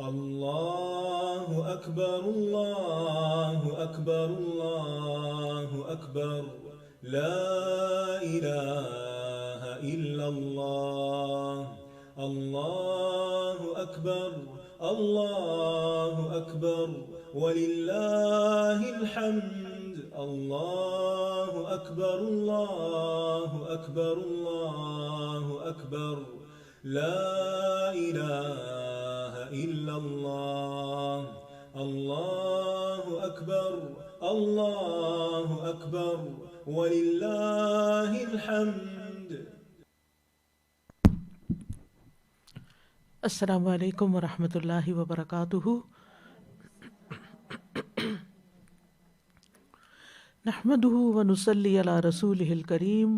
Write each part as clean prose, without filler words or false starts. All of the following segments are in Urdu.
اللہ اکبر اللہ اکبر اللہ اکبر لا الہ الا اللہ اللہ اکبر اللہ اکبر وللہ الحمد اللہ اکبر اللہ اکبر اللہ اکبر لا الہ الا اللہ اللہ اکبر اللہ اکبر وللہ الحمد. السلام علیکم ورحمۃ اللہ وبرکاتہ. نحمده ونصلی علی رسولہ الکریم.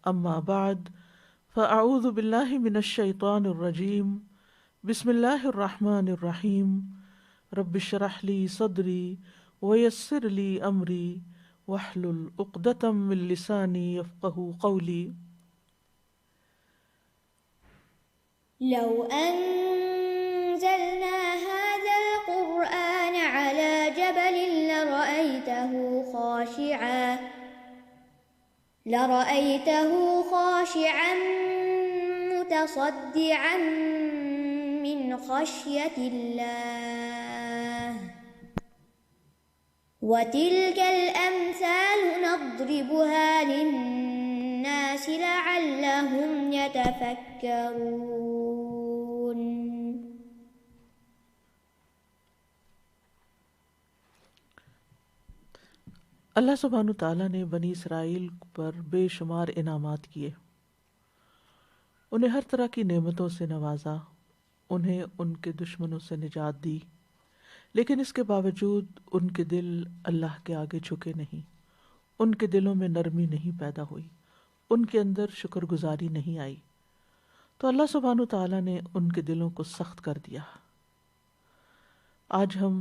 اما بعد فاعوذ باللہ من الشیطان الرجیم. بسم اللہ الرحمن الرحیم. رب اشرح لی صدری ویسر لی امری واحلل عقدۃ من لسانی یفقہوا قولی. لو أنزلنا هذا القرآن على جبل لرأيته خاشعا متصدعا من خشية الله وتلك الأمثال نضربها للناس لعلهم يتفكرون. اللہ سبحانہ تعالیٰ نے بنی اسرائیل پر بے شمار انعامات کیے، انہیں ہر طرح کی نعمتوں سے نوازا، انہیں ان کے دشمنوں سے نجات دی، لیکن اس کے باوجود ان کے دل اللہ کے آگے جھکے نہیں، ان کے دلوں میں نرمی نہیں پیدا ہوئی، ان کے اندر شکر گزاری نہیں آئی، تو اللہ سبحانہ تعالیٰ نے ان کے دلوں کو سخت کر دیا. آج ہم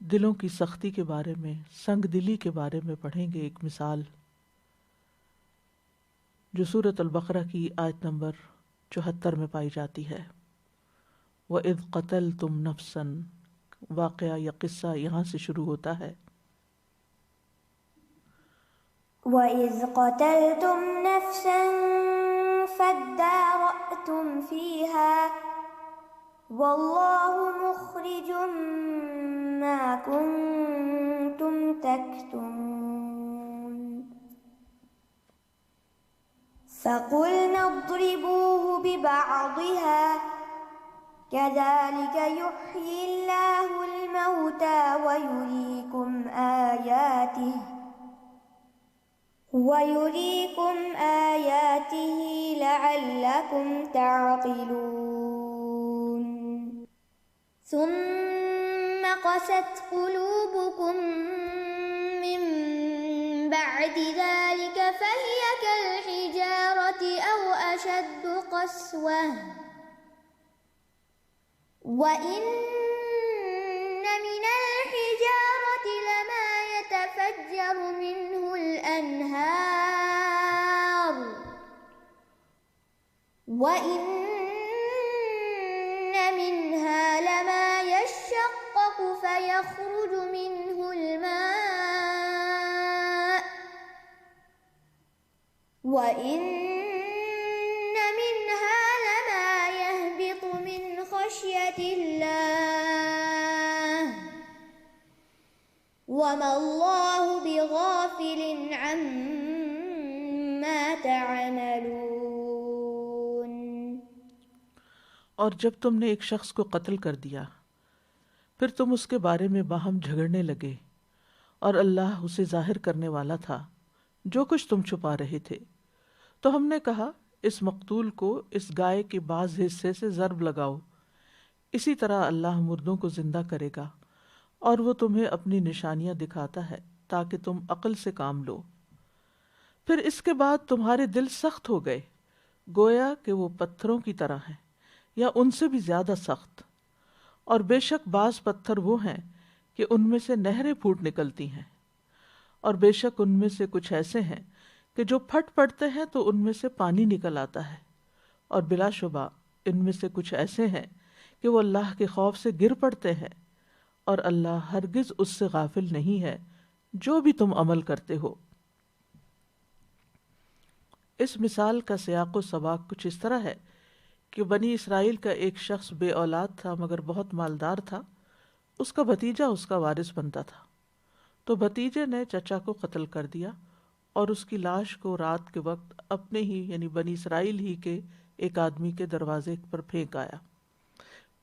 دلوں کی سختی کے بارے میں، سنگ دلی کے بارے میں پڑھیں گے ایک مثال جو سورۃ البقرہ کی آیت نمبر 74 میں پائی جاتی ہے. وَإِذْ قَتَلْتُمْ نَفْسًا، واقعہ یا قصہ یہاں سے شروع ہوتا ہے. وَإِذْ قَتَلْتُمْ نَفْسًا فَادَّارَأْتُمْ فِيهَا وَاللَّهُ مُخْرِجٌ مَا كُنتُمْ تَكْتُمُونَ. فَقُلْنَا اضْرِبُوهُ بِبَعْضِهَا كَذَلِكَ يُحْيِي اللَّهُ الْمَوْتَى وَيُرِيكُمْ آيَاتِهِ لَعَلَّكُمْ تَعْقِلُونَ. ثُمَّ قَسَتْ قُلُوبُكُمْ مِنْ بَعْدِ ذَلِكَ فَهِيَ كَالْحِجَارَةِ أَوْ أَشَدُّ قَسْوَةً وَإِنَّ مِنَ الْحِجَارَةِ لَمَا يَتَفَجَّرُ مِنْهُ الْأَنْهَارُ وَإِنَّ مِنْهَا لَمَا يَشَّقَّقُ فَيَخْرُجُ مِنْهُ الْمَاءُ وَإِنَّ مِنْهَا لَمَا يَهْبِطُ مِنْ خَشْيَةِ اللَّهِ وَمَا اللَّهُ بِغَافِلٍ عَمَّا تَعْمَلُونَ. اور جب تم نے ایک شخص کو قتل کر دیا، پھر تم اس کے بارے میں باہم جھگڑنے لگے، اور اللہ اسے ظاہر کرنے والا تھا جو کچھ تم چھپا رہے تھے. تو ہم نے کہا اس مقتول کو اس گائے کے بعض حصے سے ضرب لگاؤ، اسی طرح اللہ مردوں کو زندہ کرے گا، اور وہ تمہیں اپنی نشانیاں دکھاتا ہے تاکہ تم عقل سے کام لو. پھر اس کے بعد تمہارے دل سخت ہو گئے، گویا کہ وہ پتھروں کی طرح ہیں یا ان سے بھی زیادہ سخت، اور بے شک بعض پتھر وہ ہیں کہ ان میں سے نہریں پھوٹ نکلتی ہیں، اور بے شک ان میں سے کچھ ایسے ہیں کہ جو پھٹ پڑتے ہیں تو ان میں سے پانی نکل آتا ہے، اور بلا شبہ ان میں سے کچھ ایسے ہیں کہ وہ اللہ کے خوف سے گر پڑتے ہیں، اور اللہ ہرگز اس سے غافل نہیں ہے جو بھی تم عمل کرتے ہو۔ اس مثال کا سیاق و سباق کچھ اس طرح ہے کہ بنی اسرائیل کا ایک شخص بے اولاد تھا مگر بہت مالدار تھا، اس کا بھتیجا اس کا وارث بنتا تھا، تو بھتیجے نے چچا کو قتل کر دیا اور اس کی لاش کو رات کے وقت اپنے ہی یعنی بنی اسرائیل ہی کے ایک آدمی کے دروازے پر پھینک آیا،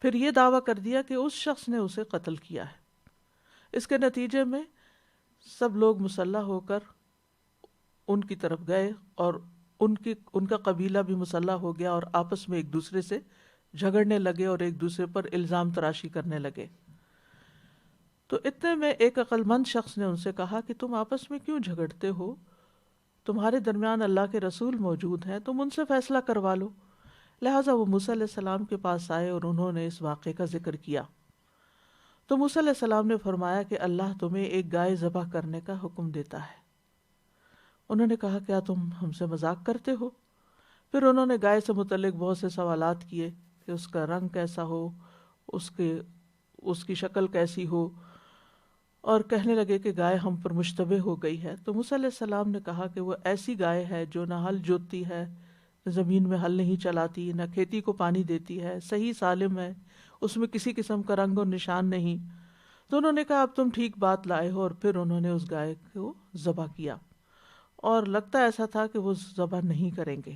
پھر یہ دعویٰ کر دیا کہ اس شخص نے اسے قتل کیا ہے۔ اس کے نتیجے میں سب لوگ مسلح ہو کر ان کی طرف گئے اور ان کا قبیلہ بھی مسلح ہو گیا اور آپس میں ایک دوسرے سے جھگڑنے لگے اور ایک دوسرے پر الزام تراشی کرنے لگے۔ تو اتنے میں ایک عقل مند شخص نے ان سے کہا کہ تم آپس میں کیوں جھگڑتے ہو؟ تمہارے درمیان اللہ کے رسول موجود ہیں، تم ان سے فیصلہ کروا لو۔ لہٰذا وہ موسیٰ علیہ السلام کے پاس آئے اور انہوں نے اس واقعے کا ذکر کیا۔ تو موسیٰ علیہ السلام نے فرمایا کہ اللہ تمہیں ایک گائے ذبح کرنے کا حکم دیتا ہے۔ انہوں نے کہا کیا تم ہم سے مذاق کرتے ہو؟ پھر انہوں نے گائے سے متعلق بہت سے سوالات کیے کہ اس کا رنگ کیسا ہو، اس کی شکل کیسی ہو، اور کہنے لگے کہ گائے ہم پر مشتبہ ہو گئی ہے۔ تو موسیٰ علیہ السلام نے کہا کہ وہ ایسی گائے ہے جو نہ ہل جوتتی ہے، زمین میں ہل نہیں چلاتی، نہ کھیتی کو پانی دیتی ہے، صحیح سالم ہے، اس میں کسی قسم کا رنگ اور نشان نہیں۔ تو انہوں نے کہا اب تم ٹھیک بات لائے ہو، اور پھر انہوں نے اس گائے کو ذبح کیا، اور لگتا ایسا تھا کہ وہ ذبح نہیں کریں گے۔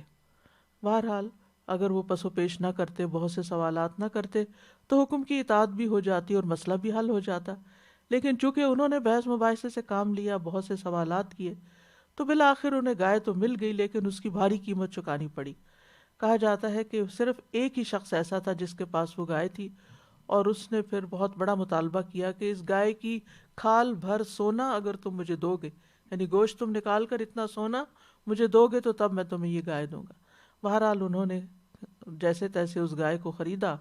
بہرحال اگر وہ پس و پیش نہ کرتے، بہت سے سوالات نہ کرتے، تو حکم کی اطاعت بھی ہو جاتی اور مسئلہ بھی حل ہو جاتا، لیکن چونکہ انہوں نے بحث مباحثے سے کام لیا، بہت سے سوالات کیے، تو بالآخر انہیں گائے تو مل گئی لیکن اس کی بھاری قیمت چکانی پڑی۔ کہا جاتا ہے کہ صرف ایک ہی شخص ایسا تھا جس کے پاس وہ گائے تھی، اور اس نے پھر بہت بڑا مطالبہ کیا کہ اس گائے کی کھال بھر سونا اگر تم مجھے دو گے، یعنی گوشت تم نکال کر اتنا سونا مجھے دو گے تو تب میں تمہیں یہ گائے دوں گا۔ بہرحال انہوں نے جیسے تیسے اس گائے کو خریدا،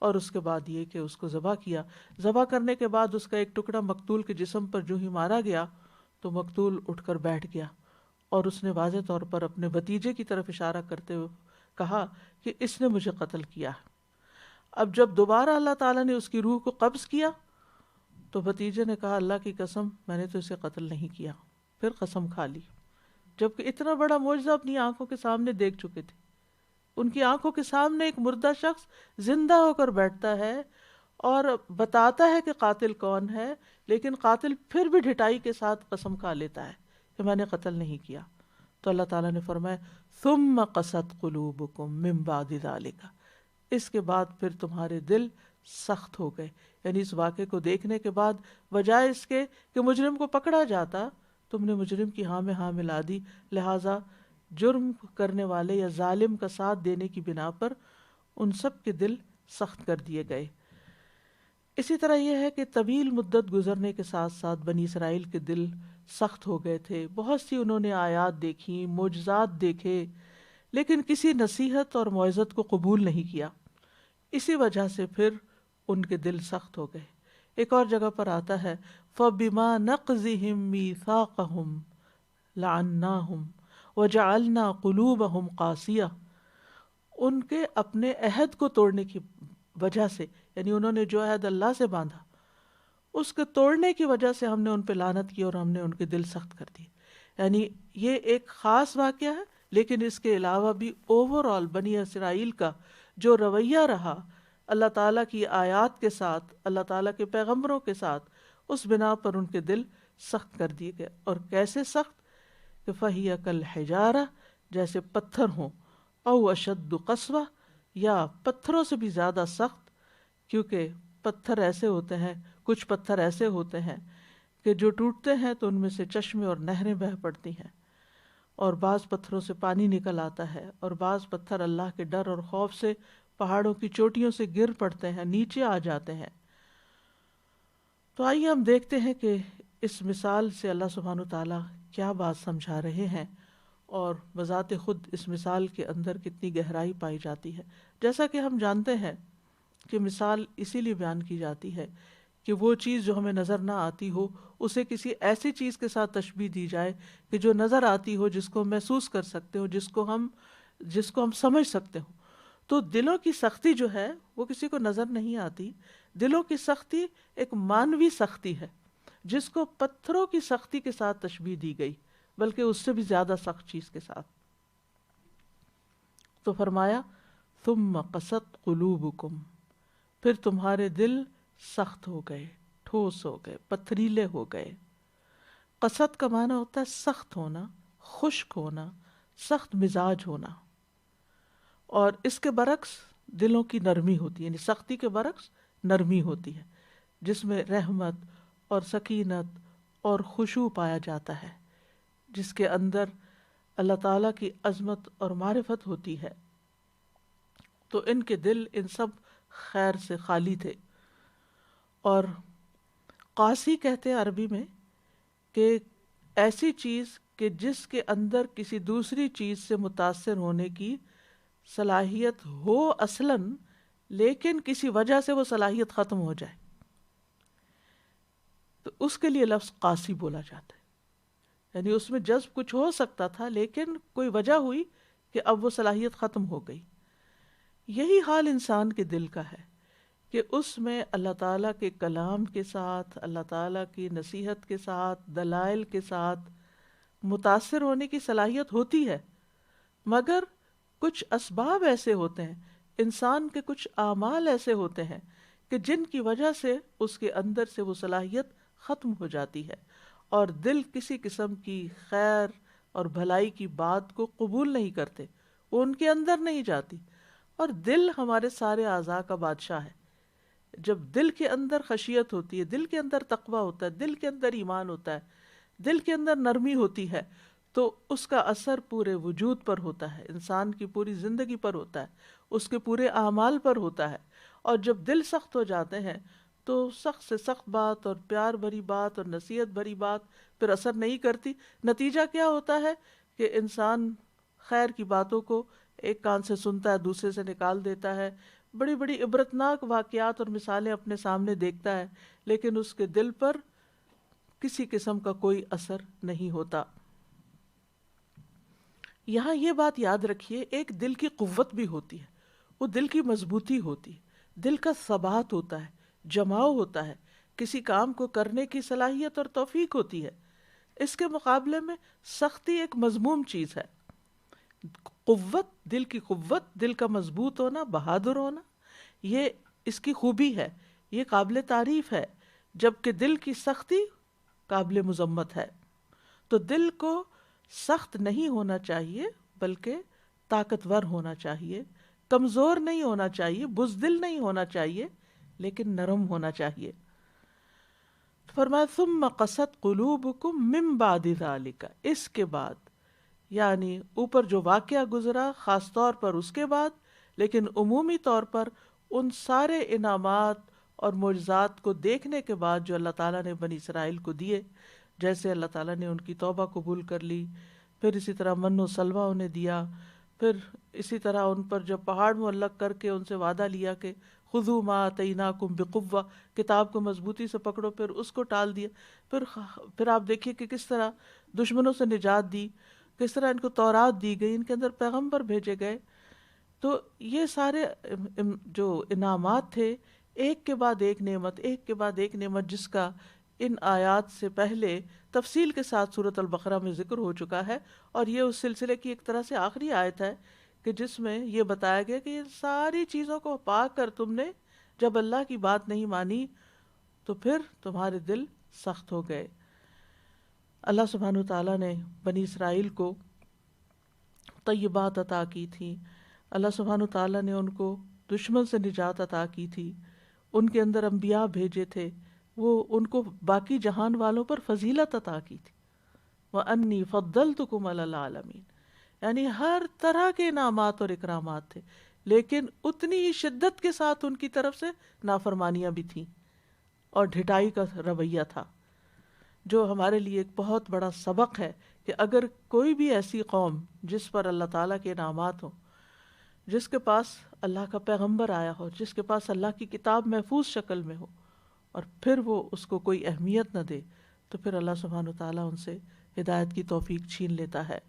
اور اس کے بعد یہ کہ اس کو ذبح کیا۔ ذبح کرنے کے بعد اس کا ایک ٹکڑا مقتول کے جسم پر جو ہی مارا گیا تو مقتول اٹھ کر بیٹھ گیا، اور اس نے واضح طور پر اپنے بھتیجے کی طرف اشارہ کرتے ہوئے کہا کہ اس نے مجھے قتل کیا۔ اب جب دوبارہ اللہ تعالیٰ نے اس کی روح کو قبض کیا تو بھتیجے نے کہا اللہ کی قسم میں نے تو اسے قتل نہیں کیا، پھر قسم کھا لی، جبکہ اتنا بڑا معجزہ اپنی آنکھوں کے سامنے دیکھ چکے تھے۔ ان کی آنکھوں کے سامنے ایک مردہ شخص زندہ ہو کر بیٹھتا ہے اور بتاتا ہے کہ قاتل کون ہے، لیکن قاتل پھر بھی ڈھٹائی کے ساتھ قسم کھا لیتا ہے کہ میں نے قتل نہیں کیا۔ تو اللہ تعالیٰ نے فرمایا ثم قست قلوبکم من بعد ذلک، اس کے بعد پھر تمہارے دل سخت ہو گئے، یعنی اس واقعے کو دیکھنے کے بعد بجائے اس کے کہ مجرم کو پکڑا جاتا، تم نے مجرم کی ہاں میں ہاں ملا دی، لہٰذا جرم کرنے والے یا ظالم کا ساتھ دینے کی بنا پر ان سب کے دل سخت کر دیے گئے۔ اسی طرح یہ ہے کہ طویل مدت گزرنے کے ساتھ ساتھ بنی اسرائیل کے دل سخت ہو گئے تھے، بہت سی انہوں نے آیات دیکھی، معجزات دیکھے، لیکن کسی نصیحت اور موعظت کو قبول نہیں کیا، اسی وجہ سے پھر ان کے دل سخت ہو گئے۔ ایک اور جگہ پر آتا ہے فَبِمَا نَقْضِهِمْ مِيثَاقَهُمْ لَعَنَّاهُمْ وَجَعَلْنَا قُلُوبَهُمْ قَاسِيَةً، ان کے اپنے عہد کو توڑنے کی وجہ سے، یعنی انہوں نے جو عہد اللہ سے باندھا اس کے توڑنے کی وجہ سے ہم نے ان پہ لعنت کی اور ہم نے ان کے دل سخت کر دیے۔ یعنی یہ ایک خاص واقعہ ہے، لیکن اس کے علاوہ بھی اوور آل بنی اسرائیل کا جو رویہ رہا اللہ تعالیٰ کی آیات کے ساتھ، اللہ تعالیٰ کے پیغمبروں کے ساتھ، اس بنا پر ان کے دل سخت کر دیے گئے۔ اور کیسے سخت کہ فَهِيَ كَالْحِجَارَةِ، جیسے پتھر ہوں، او اشد قسوہ، یا پتھروں سے بھی زیادہ سخت، کیونکہ پتھر ایسے ہوتے ہیں، کچھ پتھر ایسے ہوتے ہیں کہ جو ٹوٹتے ہیں تو ان میں سے چشمے اور نہریں بہہ پڑتی ہیں، اور بعض پتھروں سے پانی نکل آتا ہے، اور بعض پتھر اللہ کے ڈر اور خوف سے پہاڑوں کی چوٹیوں سے گر پڑتے ہیں، نیچے آ جاتے ہیں۔ تو آئیے ہم دیکھتے ہیں کہ اس مثال سے اللہ سبحانہ وتعالیٰ کیا بات سمجھا رہے ہیں، اور بذات خود اس مثال کے اندر کتنی گہرائی پائی جاتی ہے۔ جیسا کہ ہم جانتے ہیں کہ مثال اسی لیے بیان کی جاتی ہے کہ وہ چیز جو ہمیں نظر نہ آتی ہو اسے کسی ایسی چیز کے ساتھ تشبیہ دی جائے کہ جو نظر آتی ہو، جس کو ہم محسوس کر سکتے ہو، جس کو ہم سمجھ سکتے ہو۔ تو دلوں کی سختی جو ہے وہ کسی کو نظر نہیں آتی. دلوں کی سختی ایک مانوی سختی ہے جس کو پتھروں کی سختی کے ساتھ تشبیہ دی گئی، بلکہ اس سے بھی زیادہ سخت چیز کے ساتھ. تو فرمایا ثم قست قلوبکم، پھر تمہارے دل سخت ہو گئے، ٹھوس ہو گئے، پتھریلے ہو گئے. قست کا معنی ہوتا ہے سخت ہونا، خشک ہونا، سخت مزاج ہونا. اور اس کے برعکس دلوں کی نرمی ہوتی ہے، یعنی سختی کے برعکس نرمی ہوتی ہے جس میں رحمت اور سکینت اور خشوع پایا جاتا ہے، جس کے اندر اللہ تعالیٰ کی عظمت اور معرفت ہوتی ہے. تو ان کے دل ان سب خیر سے خالی تھے. اور قاسی کہتے ہیں عربی میں کہ ایسی چیز کہ جس کے اندر کسی دوسری چیز سے متاثر ہونے کی صلاحیت ہو اصلاً، لیکن کسی وجہ سے وہ صلاحیت ختم ہو جائے، تو اس کے لیے لفظ قاسی بولا جاتا ہے. یعنی اس میں جذب کچھ ہو سکتا تھا لیکن کوئی وجہ ہوئی کہ اب وہ صلاحیت ختم ہو گئی. یہی حال انسان کے دل کا ہے کہ اس میں اللہ تعالیٰ کے کلام کے ساتھ، اللہ تعالیٰ کی نصیحت کے ساتھ، دلائل کے ساتھ متاثر ہونے کی صلاحیت ہوتی ہے، مگر کچھ اسباب ایسے ہوتے ہیں، انسان کے کچھ اعمال ایسے ہوتے ہیں کہ جن کی وجہ سے اس کے اندر سے وہ صلاحیت ختم ہو جاتی ہے، اور دل کسی قسم کی خیر اور بھلائی کی بات کو قبول نہیں کرتے، وہ ان کے اندر نہیں جاتی. اور دل ہمارے سارے اعضاء کا بادشاہ ہے. جب دل کے اندر خشیت ہوتی ہے، دل کے اندر تقویٰ ہوتا ہے، دل کے اندر ایمان ہوتا ہے، دل کے اندر نرمی ہوتی ہے، تو اس کا اثر پورے وجود پر ہوتا ہے، انسان کی پوری زندگی پر ہوتا ہے، اس کے پورے اعمال پر ہوتا ہے. اور جب دل سخت ہو جاتے ہیں تو سخت سے سخت بات اور پیار بھری بات اور نصیحت بھری بات پھر اثر نہیں کرتی. نتیجہ کیا ہوتا ہے کہ انسان خیر کی باتوں کو ایک کان سے سنتا ہے، دوسرے سے نکال دیتا ہے، بڑی بڑی عبرتناک واقعات اور مثالیں اپنے سامنے دیکھتا ہے، لیکن اس کے دل پر کسی قسم کا کوئی اثر نہیں ہوتا. یہاں یہ بات یاد رکھیے، ایک دل کی قوت بھی ہوتی ہے، وہ دل کی مضبوطی ہوتی ہے، دل کا ثبات ہوتا ہے، جماؤ ہوتا ہے، کسی کام کو کرنے کی صلاحیت اور توفیق ہوتی ہے. اس کے مقابلے میں سختی ایک مذموم چیز ہے. قوت، دل کی قوت، دل کا مضبوط ہونا، بہادر ہونا، یہ اس کی خوبی ہے، یہ قابل تعریف ہے، جبکہ دل کی سختی قابل مذمت ہے. تو دل کو سخت نہیں ہونا چاہیے بلکہ طاقتور ہونا چاہیے، کمزور نہیں ہونا چاہیے، بزدل نہیں ہونا چاہیے، لیکن نرم ہونا چاہیے. فرمایا ثم قست قلوبکم من بعد ذلک، اس کے بعد، یعنی اوپر جو واقعہ گزرا خاص طور پر اس کے بعد، لیکن عمومی طور پر ان سارے انعامات اور معجزات کو دیکھنے کے بعد جو اللہ تعالیٰ نے بنی اسرائیل کو دیے، جیسے اللہ تعالیٰ نے ان کی توبہ قبول کر لی، پھر اسی طرح من و سلوہ انہیں دیا، پھر اسی طرح ان پر جب پہاڑ معلق کر کے ان سے وعدہ لیا کہ خذوا ما آتیناکم بقوہ، کتاب کو مضبوطی سے پکڑو، پھر اس کو ٹال دیا. پھر آپ دیکھیے کہ کس طرح دشمنوں سے نجات دی، کس طرح ان کو تورات دی گئی، ان کے اندر پیغمبر بھیجے گئے. تو یہ سارے جو انعامات تھے، ایک کے بعد ایک نعمت، ایک کے بعد ایک نعمت، جس کا ان آیات سے پہلے تفصیل کے ساتھ سورۃ البقرہ میں ذکر ہو چکا ہے. اور یہ اس سلسلے کی ایک طرح سے آخری آیت ہے کہ جس میں یہ بتایا گیا کہ ان ساری چیزوں کو پا کر تم نے جب اللہ کی بات نہیں مانی تو پھر تمہارے دل سخت ہو گئے. اللہ سبحانہ وتعالیٰ نے بنی اسرائیل کو طیبات عطا کی تھی، اللہ سبحانہ وتعالیٰ نے ان کو دشمن سے نجات عطا کی تھی، ان کے اندر انبیاء بھیجے تھے، وہ ان کو باقی جہان والوں پر فضیلت عطا کی تھی. وَأَنِّي فَضَّلْتُكُمْ عَلَى الْعَالَمِينَ، یعنی ہر طرح کے انعامات اور اکرامات تھے، لیکن اتنی ہی شدت کے ساتھ ان کی طرف سے نافرمانیاں بھی تھیں اور ڈھٹائی کا رویہ تھا، جو ہمارے لیے ایک بہت بڑا سبق ہے کہ اگر کوئی بھی ایسی قوم جس پر اللہ تعالیٰ کے انعامات ہوں، جس کے پاس اللہ کا پیغمبر آیا ہو، جس کے پاس اللہ کی کتاب محفوظ شکل میں ہو، اور پھر وہ اس کو کوئی اہمیت نہ دے، تو پھر اللہ سبحانہ وتعالیٰ ان سے ہدایت کی توفیق چھین لیتا ہے.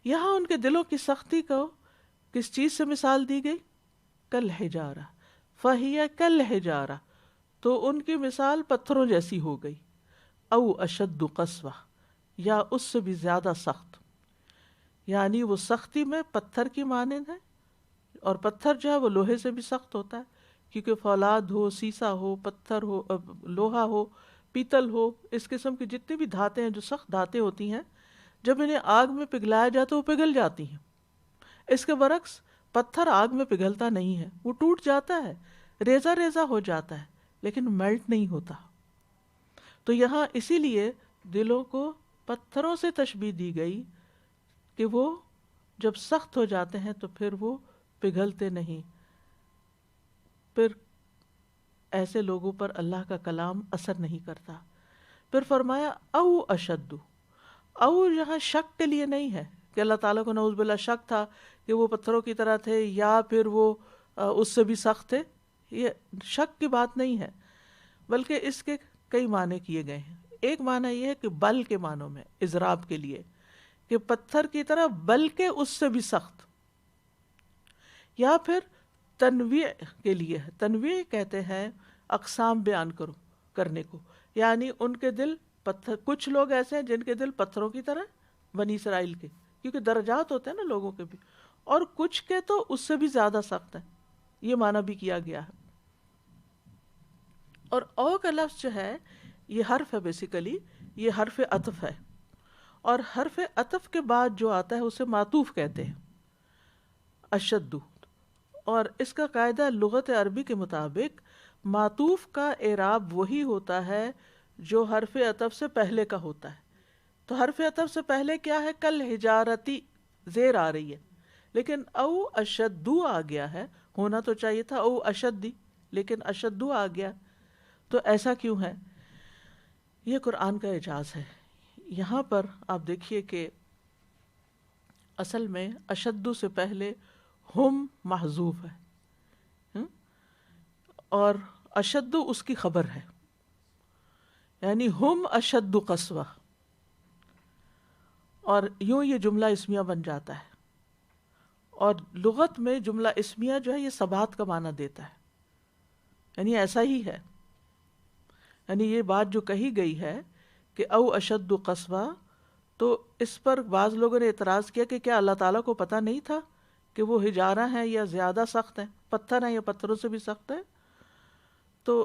یہاں ان کے دلوں کی سختی کو کس چیز سے مثال دی گئی؟ کل حجارہ، فہی کل حجارہ، تو ان کی مثال پتھروں جیسی ہو گئی، او اشد قسوہ، یا اس سے بھی زیادہ سخت، یعنی وہ سختی میں پتھر کی مانند ہے، اور پتھر جو ہے وہ لوہے سے بھی سخت ہوتا ہے، کیونکہ فولاد ہو، سیسا ہو، پتھر ہو، لوہا ہو، پیتل ہو، اس قسم کی جتنی بھی دھاتیں ہیں جو سخت دھاتیں ہوتی ہیں، جب انہیں آگ میں پگھلایا جائے تو وہ پگھل جاتی ہیں۔ اس کے برعکس پتھر آگ میں پگھلتا نہیں ہے، وہ ٹوٹ جاتا ہے، ریزہ ریزہ ہو جاتا ہے، لیکن میلٹ نہیں ہوتا۔ تو یہاں اسی لیے دلوں کو پتھروں سے تشبیہ دی گئی کہ وہ جب سخت ہو جاتے ہیں تو پھر وہ پگھلتے نہیں، پھر ایسے لوگوں پر اللہ کا کلام اثر نہیں کرتا۔ پھر فرمایا او اشد، او یہاں شک کے لیے نہیں ہے کہ اللہ تعالیٰ کو نعوذ باللہ شک تھا کہ وہ پتھروں کی طرح تھے یا پھر وہ اس سے بھی سخت تھے، یہ شک کی بات نہیں ہے، بلکہ اس کے کئی معنی کیے گئے ہیں۔ ایک معنی یہ ہے کہ بل کے معنوں میں اضراب کے لیے، کہ پتھر کی طرح بلکہ اس سے بھی سخت، یا پھر تنویع کے لیے ہے۔ تنویع کہتے ہیں اقسام بیان کرنے کو، یعنی ان کے دل پتھر، کچھ لوگ ایسے ہیں جن کے دل پتھروں کی طرح، بنی اسرائیل کے، کیونکہ درجات ہوتے ہیں نا لوگوں کے بھی، اور کچھ کے تو اس سے بھی زیادہ سخت ہے، یہ معنی بھی کیا گیا ہے۔ اور او کا لفظ جو ہے یہ حرف ہے، بیسیکلی یہ حرف عطف ہے، اور حرف عطف کے بعد جو آتا ہے اسے معطوف کہتے ہیں، اشد۔ اور اس کا قاعدہ لغت عربی کے مطابق معطوف کا اعراب وہی ہوتا ہے جو حرف عطف سے پہلے کا ہوتا ہے۔ تو حرف عطف سے پہلے کیا ہے؟ کل حجارتی، زیر آ رہی ہے، لیکن او اشدو آ گیا ہے، ہونا تو چاہیے تھا او اشدی، لیکن اشدو آ گیا، تو ایسا کیوں ہے؟ یہ قرآن کا اعجاز ہے۔ یہاں پر آپ دیکھیے کہ اصل میں اشدو سے پہلے ہم محذوف ہے، اور اشدو اس کی خبر ہے، یعنی ہم اشد قسوہ، اور یوں یہ جملہ اسمیہ بن جاتا ہے۔ اور لغت میں جملہ اسمیہ جو ہے یہ ثبات کا معنی دیتا ہے، یعنی ایسا ہی ہے، یعنی یہ بات جو کہی گئی ہے کہ او اشد قسوہ، تو اس پر بعض لوگوں نے اعتراض کیا کہ کیا اللہ تعالیٰ کو پتہ نہیں تھا کہ وہ حجارہ ہیں یا زیادہ سخت ہیں، پتھر ہیں یا پتھروں سے بھی سخت ہیں؟ تو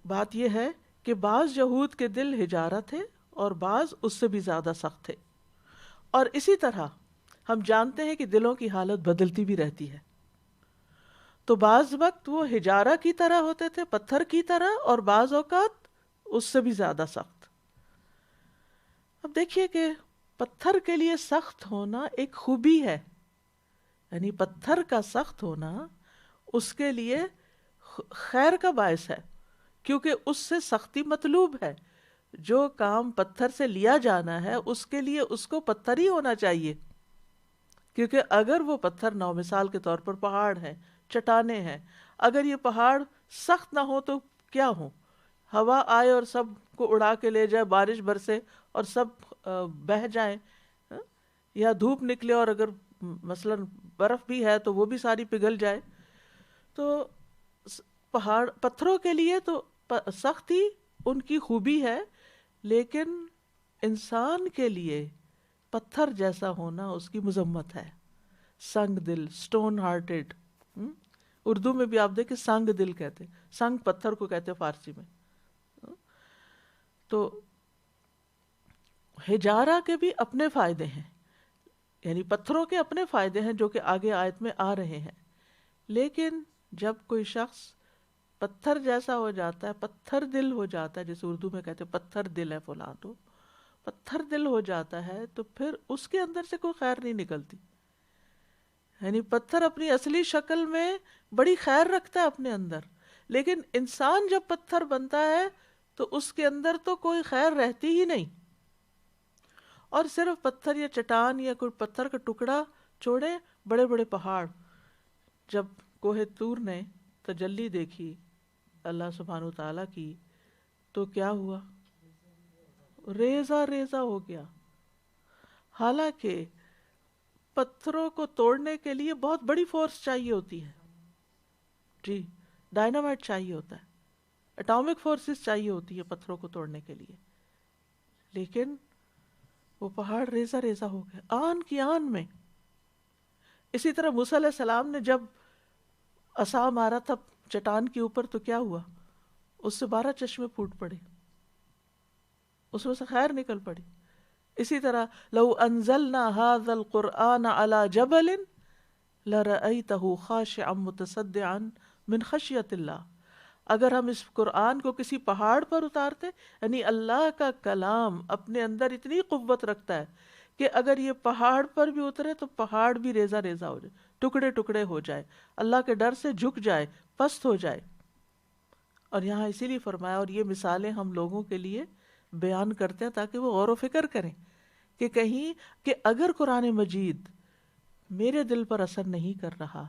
بات یہ ہے کہ بعض یہود کے دل حجارہ تھے اور بعض اس سے بھی زیادہ سخت تھے، اور اسی طرح ہم جانتے ہیں کہ دلوں کی حالت بدلتی بھی رہتی ہے، تو بعض وقت وہ حجارہ کی طرح ہوتے تھے، پتھر کی طرح، اور بعض اوقات اس سے بھی زیادہ سخت۔ اب دیکھیے کہ پتھر کے لیے سخت ہونا ایک خوبی ہے، یعنی پتھر کا سخت ہونا اس کے لیے خیر کا باعث ہے، کیونکہ اس سے سختی مطلوب ہے۔ جو کام پتھر سے لیا جانا ہے اس کے لیے اس کو پتھر ہی ہونا چاہیے، کیونکہ اگر وہ پتھر نہ ہو، مثال کے طور پر پہاڑ ہیں، چٹانیں ہیں، اگر یہ پہاڑ سخت نہ ہو تو کیا ہو؟ ہوا آئے اور سب کو اڑا کے لے جائے، بارش برسے اور سب بہہ جائیں، یا دھوپ نکلے اور اگر مثلا برف بھی ہے تو وہ بھی ساری پگھل جائے۔ تو پتھروں کے لیے تو سختی ان کی خوبی ہے، لیکن انسان کے لیے پتھر جیسا ہونا اس کی مذمت ہے، سنگ دل، سٹون ہارٹڈ۔ اردو میں بھی آپ دیکھیں سنگ دل کہتے، سنگ پتھر کو کہتے فارسی میں۔ تو حجارہ کے بھی اپنے فائدے ہیں، یعنی پتھروں کے اپنے فائدے ہیں جو کہ آگے آیت میں آ رہے ہیں، لیکن جب کوئی شخص پتھر جیسا ہو جاتا ہے، پتھر دل ہو جاتا ہے، جیسے اردو میں کہتے ہیں پتھر دل ہے فلاں، تو پتھر دل ہو جاتا ہے تو پھر اس کے اندر سے کوئی خیر نہیں نکلتی۔ یعنی پتھر اپنی اصلی شکل میں بڑی خیر رکھتا ہے اپنے اندر، لیکن انسان جب پتھر بنتا ہے تو اس کے اندر تو کوئی خیر رہتی ہی نہیں، اور صرف پتھر یا چٹان یا کوئی پتھر کا ٹکڑا چھوڑے، بڑے بڑے پہاڑ، جب کوہ طور نے تجلی دیکھی اللہ سبحانہ وتعالیٰ کی تو کیا ہوا؟ ریزہ ریزہ ہو گیا، حالانکہ پتھروں کو توڑنے کے لیے بہت بڑی فورس چاہیے ہوتی ہے، جی، ڈائنامائٹ چاہیے ہوتا ہے، اٹامک فورسز چاہیے ہوتی ہے پتھروں کو توڑنے کے لیے، لیکن وہ پہاڑ ریزہ ریزہ ہو گئے آن کی آن میں۔ اسی طرح موسیٰ علیہ السلام نے جب عصا مارا تھا چٹان کے اوپر تو کیا ہوا؟ اس سے 12 چشمے پھوٹ پڑے، اس میں سے خیر نکل پڑی۔ اسی طرح لو انزلنا هذا القرآن على جبل لرأيته خاشعا متصدعا من خشیت اللہ، اگر ہم اس قرآن کو کسی پہاڑ پر اتارتے، یعنی اللہ کا کلام اپنے اندر اتنی قوت رکھتا ہے کہ اگر یہ پہاڑ پر بھی اترے تو پہاڑ بھی ریزہ ریزہ ہو جائے، ٹکڑے ٹکڑے ہو جائے، اللہ کے ڈر سے جھک جائے، پست ہو جائے۔ اور یہاں اسی لیے فرمایا، اور یہ مثالیں ہم لوگوں کے لیے بیان کرتے ہیں تاکہ وہ غور و فکر کریں کہ کہیں کہ اگر قرآن مجید میرے دل پر اثر نہیں کر رہا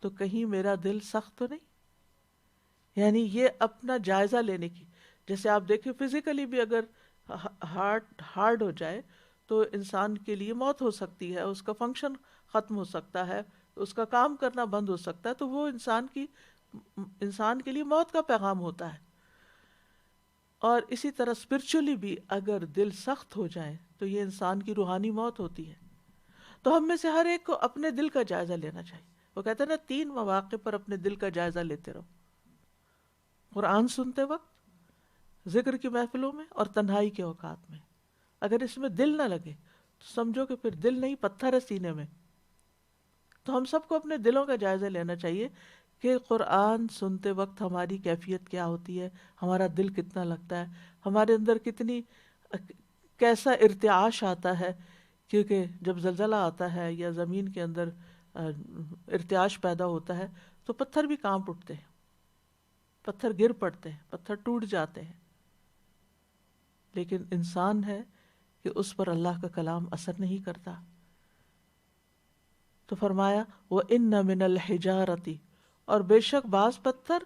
تو کہیں میرا دل سخت تو نہیں۔ یعنی یہ اپنا جائزہ لینے کی، جیسے آپ دیکھیں فزیکلی بھی اگر ہارڈ ہو جائے تو انسان کے لیے موت ہو سکتی ہے، اس کا فنکشن ختم ہو سکتا ہے، اس کا کام کرنا بند ہو سکتا ہے، تو وہ انسان کے لیے موت کا پیغام ہوتا ہے۔ اور اسی طرح اسپرچولی بھی اگر دل سخت ہو جائے تو یہ انسان کی روحانی موت ہوتی ہے۔ تو ہم میں سے ہر ایک کو اپنے دل کا جائزہ لینا چاہیے۔ وہ کہتے ہیں نا 3 مواقع پر اپنے دل کا جائزہ لیتے رہو، قرآن سنتے وقت، ذکر کی محفلوں میں، اور تنہائی کے اوقات میں۔ اگر اس میں دل نہ لگے تو سمجھو کہ پھر دل نہیں، پتھر ہے سینے میں۔ تو ہم سب کو اپنے دلوں کا جائزہ لینا چاہیے کہ قرآن سنتے وقت ہماری کیفیت کیا ہوتی ہے، ہمارا دل کتنا لگتا ہے، ہمارے اندر کیسا ارتعاش آتا ہے، کیونکہ جب زلزلہ آتا ہے یا زمین کے اندر ارتعاش پیدا ہوتا ہے تو پتھر بھی کانپ اٹھتے ہیں، پتھر گر پڑتے ہیں، پتھر ٹوٹ جاتے ہیں، لیکن انسان ہے کہ اس پر اللہ کا کلام اثر نہیں کرتا۔ تو فرمایا وَإِنَّ مِنَ الْحِجَارَةِ، اور بے شک بعض پتھر،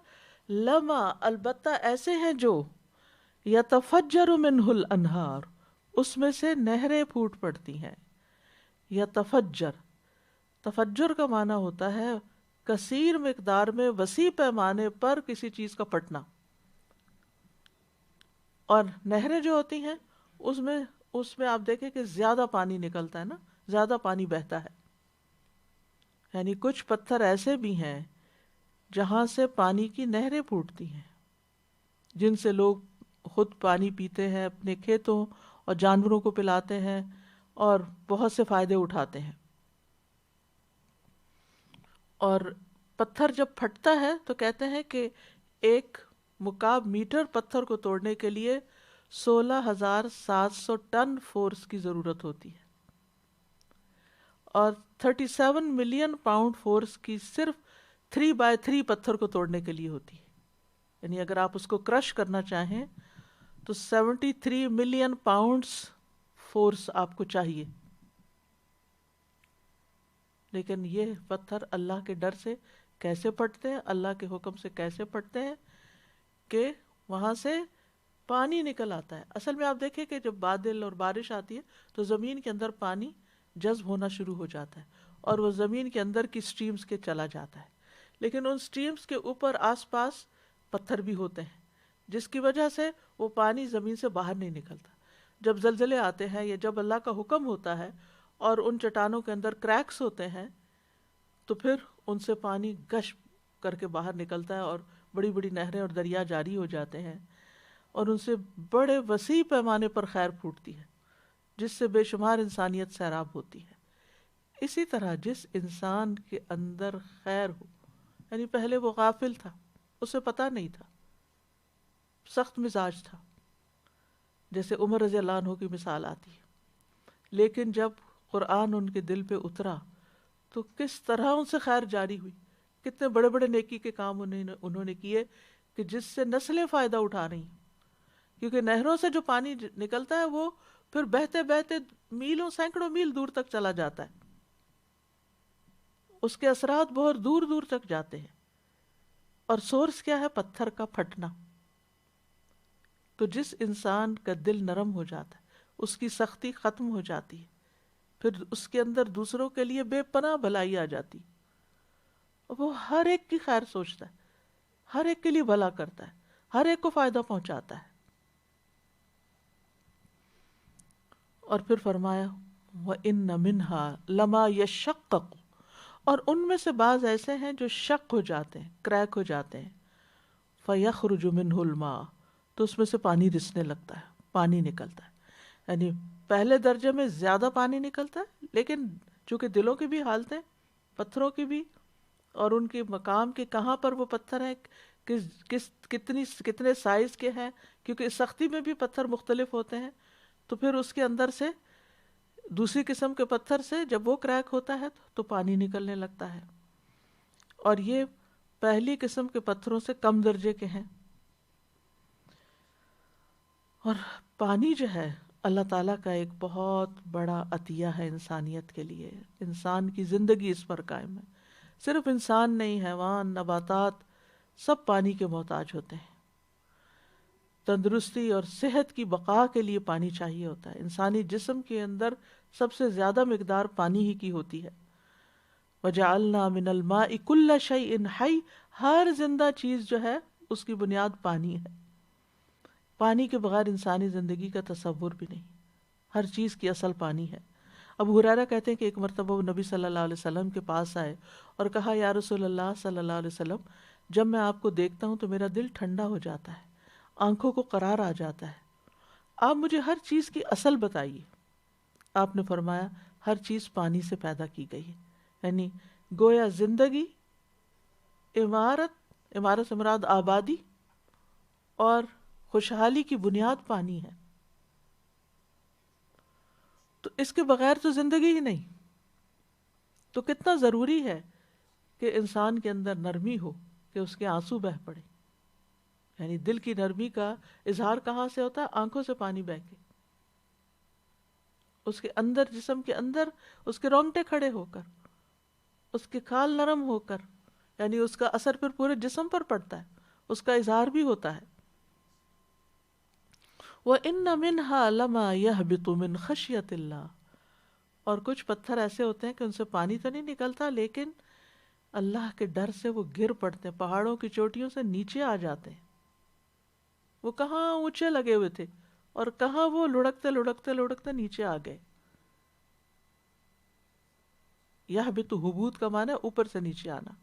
لما، البتہ ایسے ہیں جو یتفجر منہ الانہار، اس میں سے نہریں پھوٹ پڑتی ہیں۔ یتفجر، تفجر کا معنی ہوتا ہے کثیر مقدار میں، وسیع پیمانے پر کسی چیز کا پھٹنا۔ اور نہریں جو ہوتی ہیں اس میں آپ دیکھیں کہ زیادہ پانی نکلتا ہے نا، زیادہ پانی بہتا ہے۔ یعنی کچھ پتھر ایسے بھی ہیں جہاں سے پانی کی نہریں پھوٹتی ہیں، جن سے لوگ خود پانی پیتے ہیں، اپنے کھیتوں اور جانوروں کو پلاتے ہیں اور بہت سے فائدے اٹھاتے ہیں۔ اور پتھر جب پھٹتا ہے تو کہتے ہیں کہ 1 مکعب میٹر پتھر کو توڑنے کے لیے 16,700 ٹن فورس کی ضرورت ہوتی ہے، اور 37 ملین پاؤنڈ فورس کی صرف 3x3 پتھر کو توڑنے کے لیے ہوتی ہے۔ یعنی اگر آپ اس کو کرش کرنا چاہیں تو 73 ملین پاؤنڈز فورس آپ کو چاہیے۔ لیکن یہ پتھر اللہ کے ڈر سے کیسے پھٹتے ہیں، اللہ کے حکم سے کیسے پھٹتے ہیں کہ وہاں سے پانی نکل آتا ہے۔ اصل میں آپ دیکھیں کہ جب بادل اور بارش آتی ہے تو زمین کے اندر پانی جذب ہونا شروع ہو جاتا ہے اور وہ زمین کے اندر کی سٹریمز کے چلا جاتا ہے، لیکن ان سٹریمز کے اوپر آس پاس پتھر بھی ہوتے ہیں جس کی وجہ سے وہ پانی زمین سے باہر نہیں نکلتا۔ جب زلزلے آتے ہیں یا جب اللہ کا حکم ہوتا ہے اور ان چٹانوں کے اندر کریکس ہوتے ہیں تو پھر ان سے پانی گش کر کے باہر نکلتا ہے اور بڑی بڑی نہریں اور دریا جاری ہو جاتے ہیں، اور ان سے بڑے وسیع پیمانے پر خیر پھوٹتی ہے جس سے بے شمار انسانیت سیراب ہوتی ہے۔ اسی طرح جس انسان کے اندر خیر ہو، یعنی پہلے وہ غافل تھا، اسے پتہ نہیں تھا، سخت مزاج تھا، جیسے عمر رضی اللہ عنہ کی مثال آتی ہے، لیکن جب قرآن ان کے دل پہ اترا تو کس طرح ان سے خیر جاری ہوئی، کتنے بڑے بڑے نیکی کے کام انہوں نے کیے کہ جس سے نسلیں فائدہ اٹھا رہی ہیں، کیونکہ نہروں سے جو پانی نکلتا ہے وہ پھر بہتے بہتے میلوں، سینکڑوں میل دور تک چلا جاتا ہے، اس کے اثرات بہت دور دور تک جاتے ہیں، اور سورس کیا ہے؟ پتھر کا پھٹنا۔ تو جس انسان کا دل نرم ہو جاتا ہے، اس کی سختی ختم ہو جاتی ہے، پھر اس کے اندر دوسروں کے لیے بے پناہ بھلائی آ جاتی. وہ ہر ایک کی خیر سوچتا ہے، ہر ایک کے لیے بھلا کرتا ہے، ہر ایک کو فائدہ پہنچاتا ہے. اور پھر فرمایا وَإِنَّ مِنْهَا لَمَا يَشَّقَّقُ، اور ان میں سے بعض ایسے ہیں جو شق ہو جاتے ہیں، کریک ہو جاتے ہیں. فَيَخْرُجُ مِنْهُ الْمَاءُ، تو اس میں سے پانی رسنے لگتا ہے، پانی نکلتا ہے. یعنی پہلے درجے میں زیادہ پانی نکلتا ہے، لیکن چونکہ دلوں کی بھی حالتیں، پتھروں کی بھی، اور ان کے مقام کے کہاں پر وہ پتھر ہیں، کتنے سائز کے ہیں، کیونکہ اس سختی میں بھی پتھر مختلف ہوتے ہیں. تو پھر اس کے اندر سے دوسری قسم کے پتھر سے جب وہ کریک ہوتا ہے تو پانی نکلنے لگتا ہے. اور یہ پہلی قسم کے پتھروں سے کم درجے کے ہیں. اور پانی جو ہے اللہ تعالیٰ کا ایک بہت بڑا عطیہ ہے انسانیت کے لیے. انسان کی زندگی اس پر قائم ہے. صرف انسان نہیں، حیوان، نباتات سب پانی کے محتاج ہوتے ہیں. تندرستی اور صحت کی بقا کے لیے پانی چاہیے ہوتا ہے. انسانی جسم کے اندر سب سے زیادہ مقدار پانی ہی کی ہوتی ہے. وَجَعَلْنَا مِنَ الْمَاءِ كُلَّ شَيْءٍ حَيٍّ، ہر زندہ چیز جو ہے اس کی بنیاد پانی ہے. پانی کے بغیر انسانی زندگی کا تصور بھی نہیں. ہر چیز کی اصل پانی ہے. ابو ہریرہ کہتے ہیں کہ ایک مرتبہ وہ نبی صلی اللہ علیہ وسلم کے پاس آئے اور کہا یا رسول اللہ صلی اللہ علیہ وسلم، جب میں آپ کو دیکھتا ہوں تو میرا دل ٹھنڈا ہو جاتا ہے، آنکھوں کو قرار آ جاتا ہے. آپ مجھے ہر چیز کی اصل بتائیے. آپ نے فرمایا ہر چیز پانی سے پیدا کی گئی ہے. یعنی گویا زندگی، عمارت سے مراد آبادی اور خوشحالی کی بنیاد پانی ہے. تو اس کے بغیر تو زندگی ہی نہیں. تو کتنا ضروری ہے کہ انسان کے اندر نرمی ہو، کہ اس کے آنسو بہہ پڑے. یعنی دل کی نرمی کا اظہار کہاں سے ہوتا ہے؟ آنکھوں سے پانی بہہ کے، اس کے اندر، جسم کے اندر اس کے رونگٹے کھڑے ہو کر، اس کے کھال نرم ہو کر. یعنی اس کا اثر پھر پورے جسم پر پڑتا ہے، اس کا اظہار بھی ہوتا ہے. وَإِنَّ مِنْهَا لَمَا يَهْبِطُ مِنْ خَشْيَةِ اللَّهِ، اور کچھ پتھر ایسے ہوتے ہیں کہ ان سے پانی تو نہیں نکلتا، لیکن اللہ کے ڈر سے وہ گر پڑتے ہیں، پہاڑوں کی چوٹیوں سے نیچے آ جاتے ہیں. وہ کہاں اونچے لگے ہوئے تھے اور کہاں وہ لڑکتے لڑکتے لڑکتے نیچے آ گئے. یہبط، حبوط کا معنی اوپر سے نیچے آنا.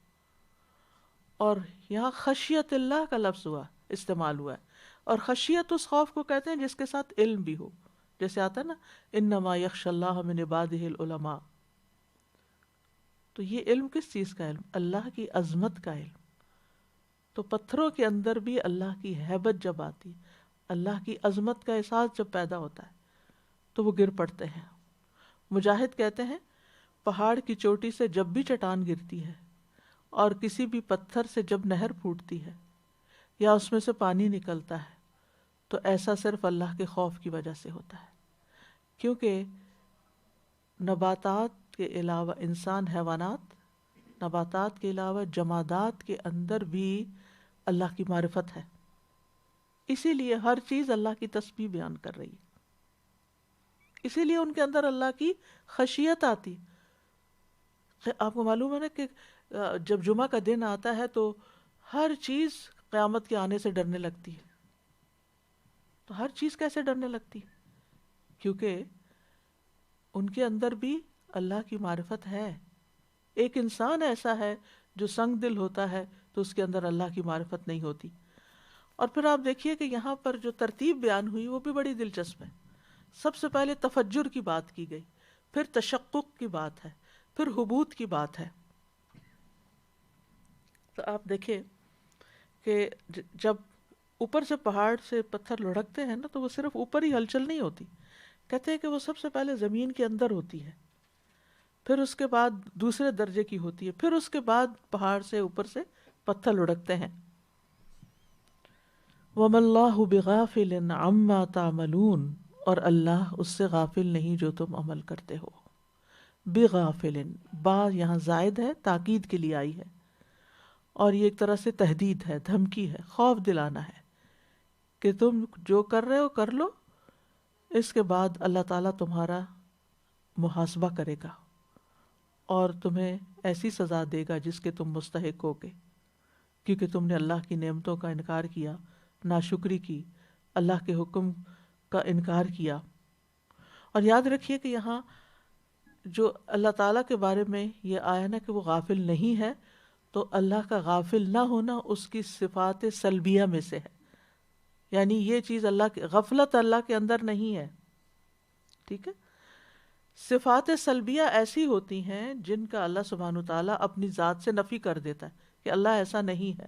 اور یہاں خشیت اللہ کا لفظ استعمال ہوا ہے. اور خشیت اس خوف کو کہتے ہیں جس کے ساتھ علم بھی ہو. جیسے آتا ہے نا انما یخشی اللہ من عبادہ العلماء. تو یہ علم کس چیز کا علم؟ اللہ کی عظمت کا علم. تو پتھروں کے اندر بھی اللہ کی ہیبت جب آتی، اللہ کی عظمت کا احساس جب پیدا ہوتا ہے تو وہ گر پڑتے ہیں. مجاہد کہتے ہیں پہاڑ کی چوٹی سے جب بھی چٹان گرتی ہے اور کسی بھی پتھر سے جب نہر پھوٹتی ہے یا اس میں سے پانی نکلتا ہے تو ایسا صرف اللہ کے خوف کی وجہ سے ہوتا ہے. کیونکہ نباتات کے علاوہ انسان، حیوانات، نباتات کے علاوہ جمادات کے اندر بھی اللہ کی معرفت ہے. اسی لیے ہر چیز اللہ کی تسبیح بیان کر رہی ہے. اسی لیے ان کے اندر اللہ کی خشیت آتی. آپ کو معلوم ہے نا کہ جب جمعہ کا دن آتا ہے تو ہر چیز قیامت کے آنے سے ڈرنے لگتی ہے. تو ہر چیز کیسے ڈرنے لگتی؟ کیونکہ ان کے اندر بھی اللہ کی معرفت ہے. ایک انسان ایسا ہے جو سنگ دل ہوتا ہے تو اس کے اندر اللہ کی معرفت نہیں ہوتی. اور پھر آپ دیکھیے کہ یہاں پر جو ترتیب بیان ہوئی وہ بھی بڑی دلچسپ ہے. سب سے پہلے تفجر کی بات کی گئی، پھر تشقق کی بات ہے، پھر حبوط کی بات ہے. تو آپ دیکھیں کہ جب اوپر سے پہاڑ سے پتھر لڑکتے ہیں نا تو وہ صرف اوپر ہی ہلچل نہیں ہوتی. کہتے ہیں کہ وہ سب سے پہلے زمین کے اندر ہوتی ہے، پھر اس کے بعد دوسرے درجے کی ہوتی ہے، پھر اس کے بعد پہاڑ سے اوپر سے پتھر لڑکتے ہیں. وَمَا اللَّهُ بِغَافِلٍ عَمَّا تَعْمَلُونَ، اور اللہ اس سے غافل نہیں جو تم عمل کرتے ہو. بِغَافِلٍ، با یہاں زائد ہے، تاکید کے لیے آئی ہے، اور یہ ایک طرح سے تہدید ہے، دھمکی ہے، خوف دلانا ہے کہ تم جو کر رہے ہو کر لو، اس کے بعد اللہ تعالیٰ تمہارا محاسبہ کرے گا اور تمہیں ایسی سزا دے گا جس کے تم مستحق ہوگے، کیونکہ تم نے اللہ کی نعمتوں کا انکار کیا، ناشکری کی، اللہ کے حکم کا انکار کیا۔ اور یاد رکھیے کہ یہاں جو اللہ تعالیٰ کے بارے میں یہ آیا نا کہ وہ غافل نہیں ہے، تو اللہ کا غافل نہ ہونا اس کی صفات سلبیہ میں سے ہے، یعنی یہ چیز اللہ کی غفلت اللہ کے اندر نہیں ہے، ٹھیک ہے۔ صفات سلبیہ ایسی ہوتی ہیں جن کا اللہ سبحانہ وتعالیٰ اپنی ذات سے نفی کر دیتا ہے کہ اللہ ایسا نہیں ہے،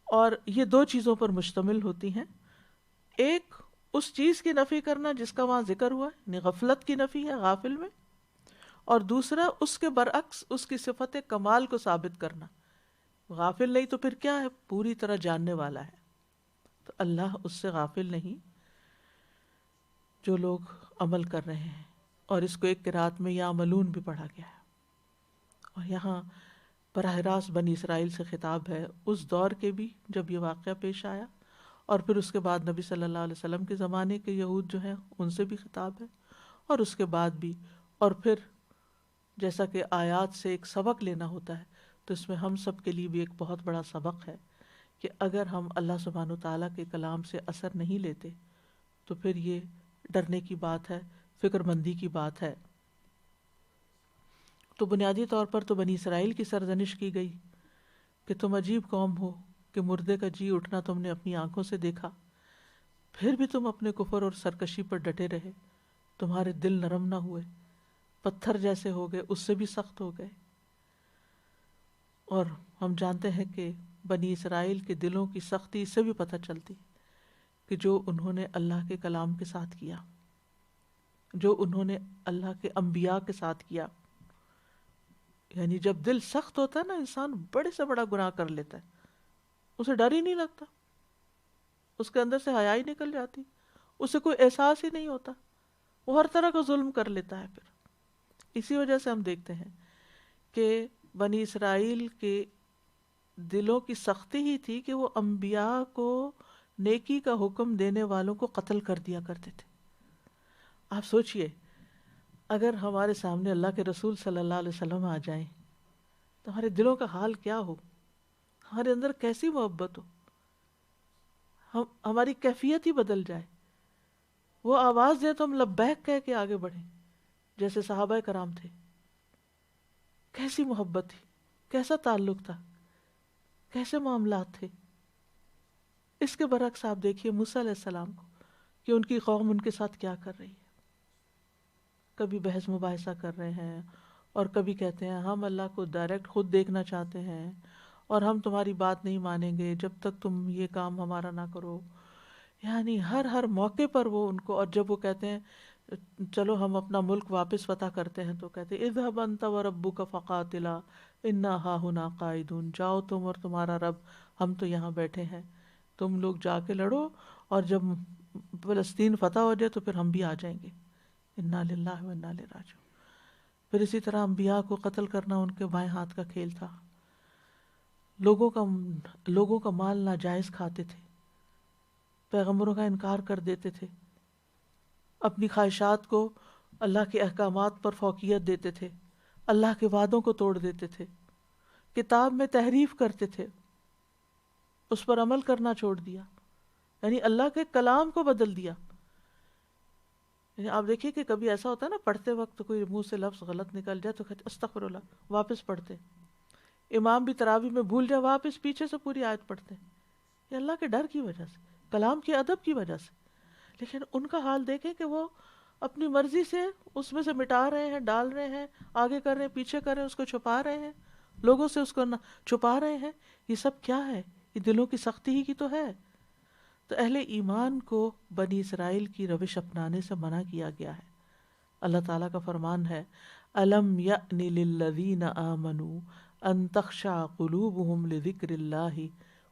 اور یہ دو چیزوں پر مشتمل ہوتی ہیں۔ ایک اس چیز کی نفی کرنا جس کا وہاں ذکر ہوا ہے، یعنی غفلت کی نفی ہے غافل میں، اور دوسرا اس کے برعکس اس کی صفت کمال کو ثابت کرنا، غافل نہیں تو پھر کیا ہے، پوری طرح جاننے والا ہے، تو اللہ اس سے غافل نہیں جو لوگ عمل کر رہے ہیں۔ اور اس کو ایک قرات میں یعملون بھی پڑھا گیا ہے، اور یہاں براہ راست بنی اسرائیل سے خطاب ہے، اس دور کے بھی جب یہ واقعہ پیش آیا، اور پھر اس کے بعد نبی صلی اللہ علیہ وسلم کے زمانے کے یہود جو ہیں ان سے بھی خطاب ہے، اور اس کے بعد بھی، اور پھر جیسا کہ آیات سے ایک سبق لینا ہوتا ہے تو اس میں ہم سب کے لیے بھی ایک بہت بڑا سبق ہے کہ اگر ہم اللہ سبحانہ وتعالیٰ کے کلام سے اثر نہیں لیتے تو پھر یہ ڈرنے کی بات ہے، فکر مندی کی بات ہے۔ تو بنیادی طور پر تو بنی اسرائیل کی سرزنش کی گئی کہ تم عجیب قوم ہو کہ مردے کا جی اٹھنا تم نے اپنی آنکھوں سے دیکھا، پھر بھی تم اپنے کفر اور سرکشی پر ڈٹے رہے، تمہارے دل نرم نہ ہوئے، پتھر جیسے ہو گئے، اس سے بھی سخت ہو گئے۔ اور ہم جانتے ہیں کہ بنی اسرائیل کے دلوں کی سختی اس سے بھی پتہ چلتی کہ جو انہوں نے اللہ کے کلام کے ساتھ کیا، جو انہوں نے اللہ کے انبیاء کے ساتھ کیا۔ یعنی جب دل سخت ہوتا ہے نا، انسان بڑے سے بڑا گناہ کر لیتا ہے، اسے ڈر ہی نہیں لگتا، اس کے اندر سے حیا ہی نکل جاتی، اسے کوئی احساس ہی نہیں ہوتا، وہ ہر طرح کا ظلم کر لیتا ہے۔ پھر اسی وجہ سے ہم دیکھتے ہیں کہ بنی اسرائیل کے دلوں کی سختی ہی تھی کہ وہ انبیاء کو نیکی کا حکم دینے والوں کو قتل کر دیا کرتے تھے۔ آپ سوچئے اگر ہمارے سامنے اللہ کے رسول صلی اللہ علیہ وسلم آ جائیں تو ہمارے دلوں کا حال کیا ہو، ہمارے اندر کیسی محبت ہو، ہماری کیفیت ہی بدل جائے، وہ آواز دے تو ہم لبیک کہہ کے آگے بڑھیں جیسے صحابہ کرام تھے۔ کیسی محبت تھی، کیسا تعلق تھا، کیسے معاملات تھے۔ اس کے برعکس آپ دیکھیے موسیٰ علیہ السلام کو کہ ان کی قوم ان کے ساتھ کیا کر رہی ہے، کبھی بحث مباحثہ کر رہے ہیں، اور کبھی کہتے ہیں ہم اللہ کو ڈائریکٹ خود دیکھنا چاہتے ہیں اور ہم تمہاری بات نہیں مانیں گے جب تک تم یہ کام ہمارا نہ کرو۔ یعنی ہر موقع پر وہ ان کو، اور جب وہ کہتے ہیں چلو ہم اپنا ملک واپس فتح کرتے ہیں تو کہتے ہیں اذهب انت وربک فقاتلا انا ہاہنا قاعدون، جاؤ تم اور تمہارا رب، ہم تو یہاں بیٹھے ہیں، تم لوگ جا کے لڑو، اور جب فلسطین فتح ہو جائے تو پھر ہم بھی آ جائیں گے۔ انا للہ و انا الیہ راجعون۔ پھر اسی طرح انبیاء کو قتل کرنا ان کے بائیں ہاتھ کا کھیل تھا، لوگوں کا مال ناجائز کھاتے تھے، پیغمبروں کا انکار کر دیتے تھے، اپنی خواہشات کو اللہ کے احکامات پر فوقیت دیتے تھے، اللہ کے وعدوں کو توڑ دیتے تھے، کتاب میں تحریف کرتے تھے، اس پر عمل کرنا چھوڑ دیا، یعنی اللہ کے کلام کو بدل دیا۔ یعنی آپ دیکھیے کہ کبھی ایسا ہوتا ہے نا، پڑھتے وقت کوئی منہ سے لفظ غلط نکل جائے تو کہتے استغفر اللہ، واپس پڑھتے۔ امام بھی تراویح میں بھول جائے، واپس پیچھے سے پوری آیت پڑھتے۔ یہ اللہ کے ڈر کی وجہ سے، کلام کے ادب کی وجہ سے۔ لیکن ان کا حال دیکھیں کہ وہ اپنی مرضی سے اس میں سے مٹا رہے ہیں، ڈال رہے ہیں، آگے کر رہے ہیں، پیچھے کر رہے ہیں، اس کو چھپا رہے ہیں، لوگوں سے اس کو چھپا رہے ہیں۔ یہ سب کیا ہے؟ یہ دلوں کی سختی ہی کی تو ہے۔ تو اہل ایمان کو بنی اسرائیل کی روش اپنانے سے منع کیا گیا ہے۔ اللہ تعالیٰ کا فرمان ہے أَلَمْ يَأْنِ لِلَّذِينَ آمَنُوا أَن تَخْشَعَ قُلُوبُهُمْ لِذِكْرِ اللَّهِ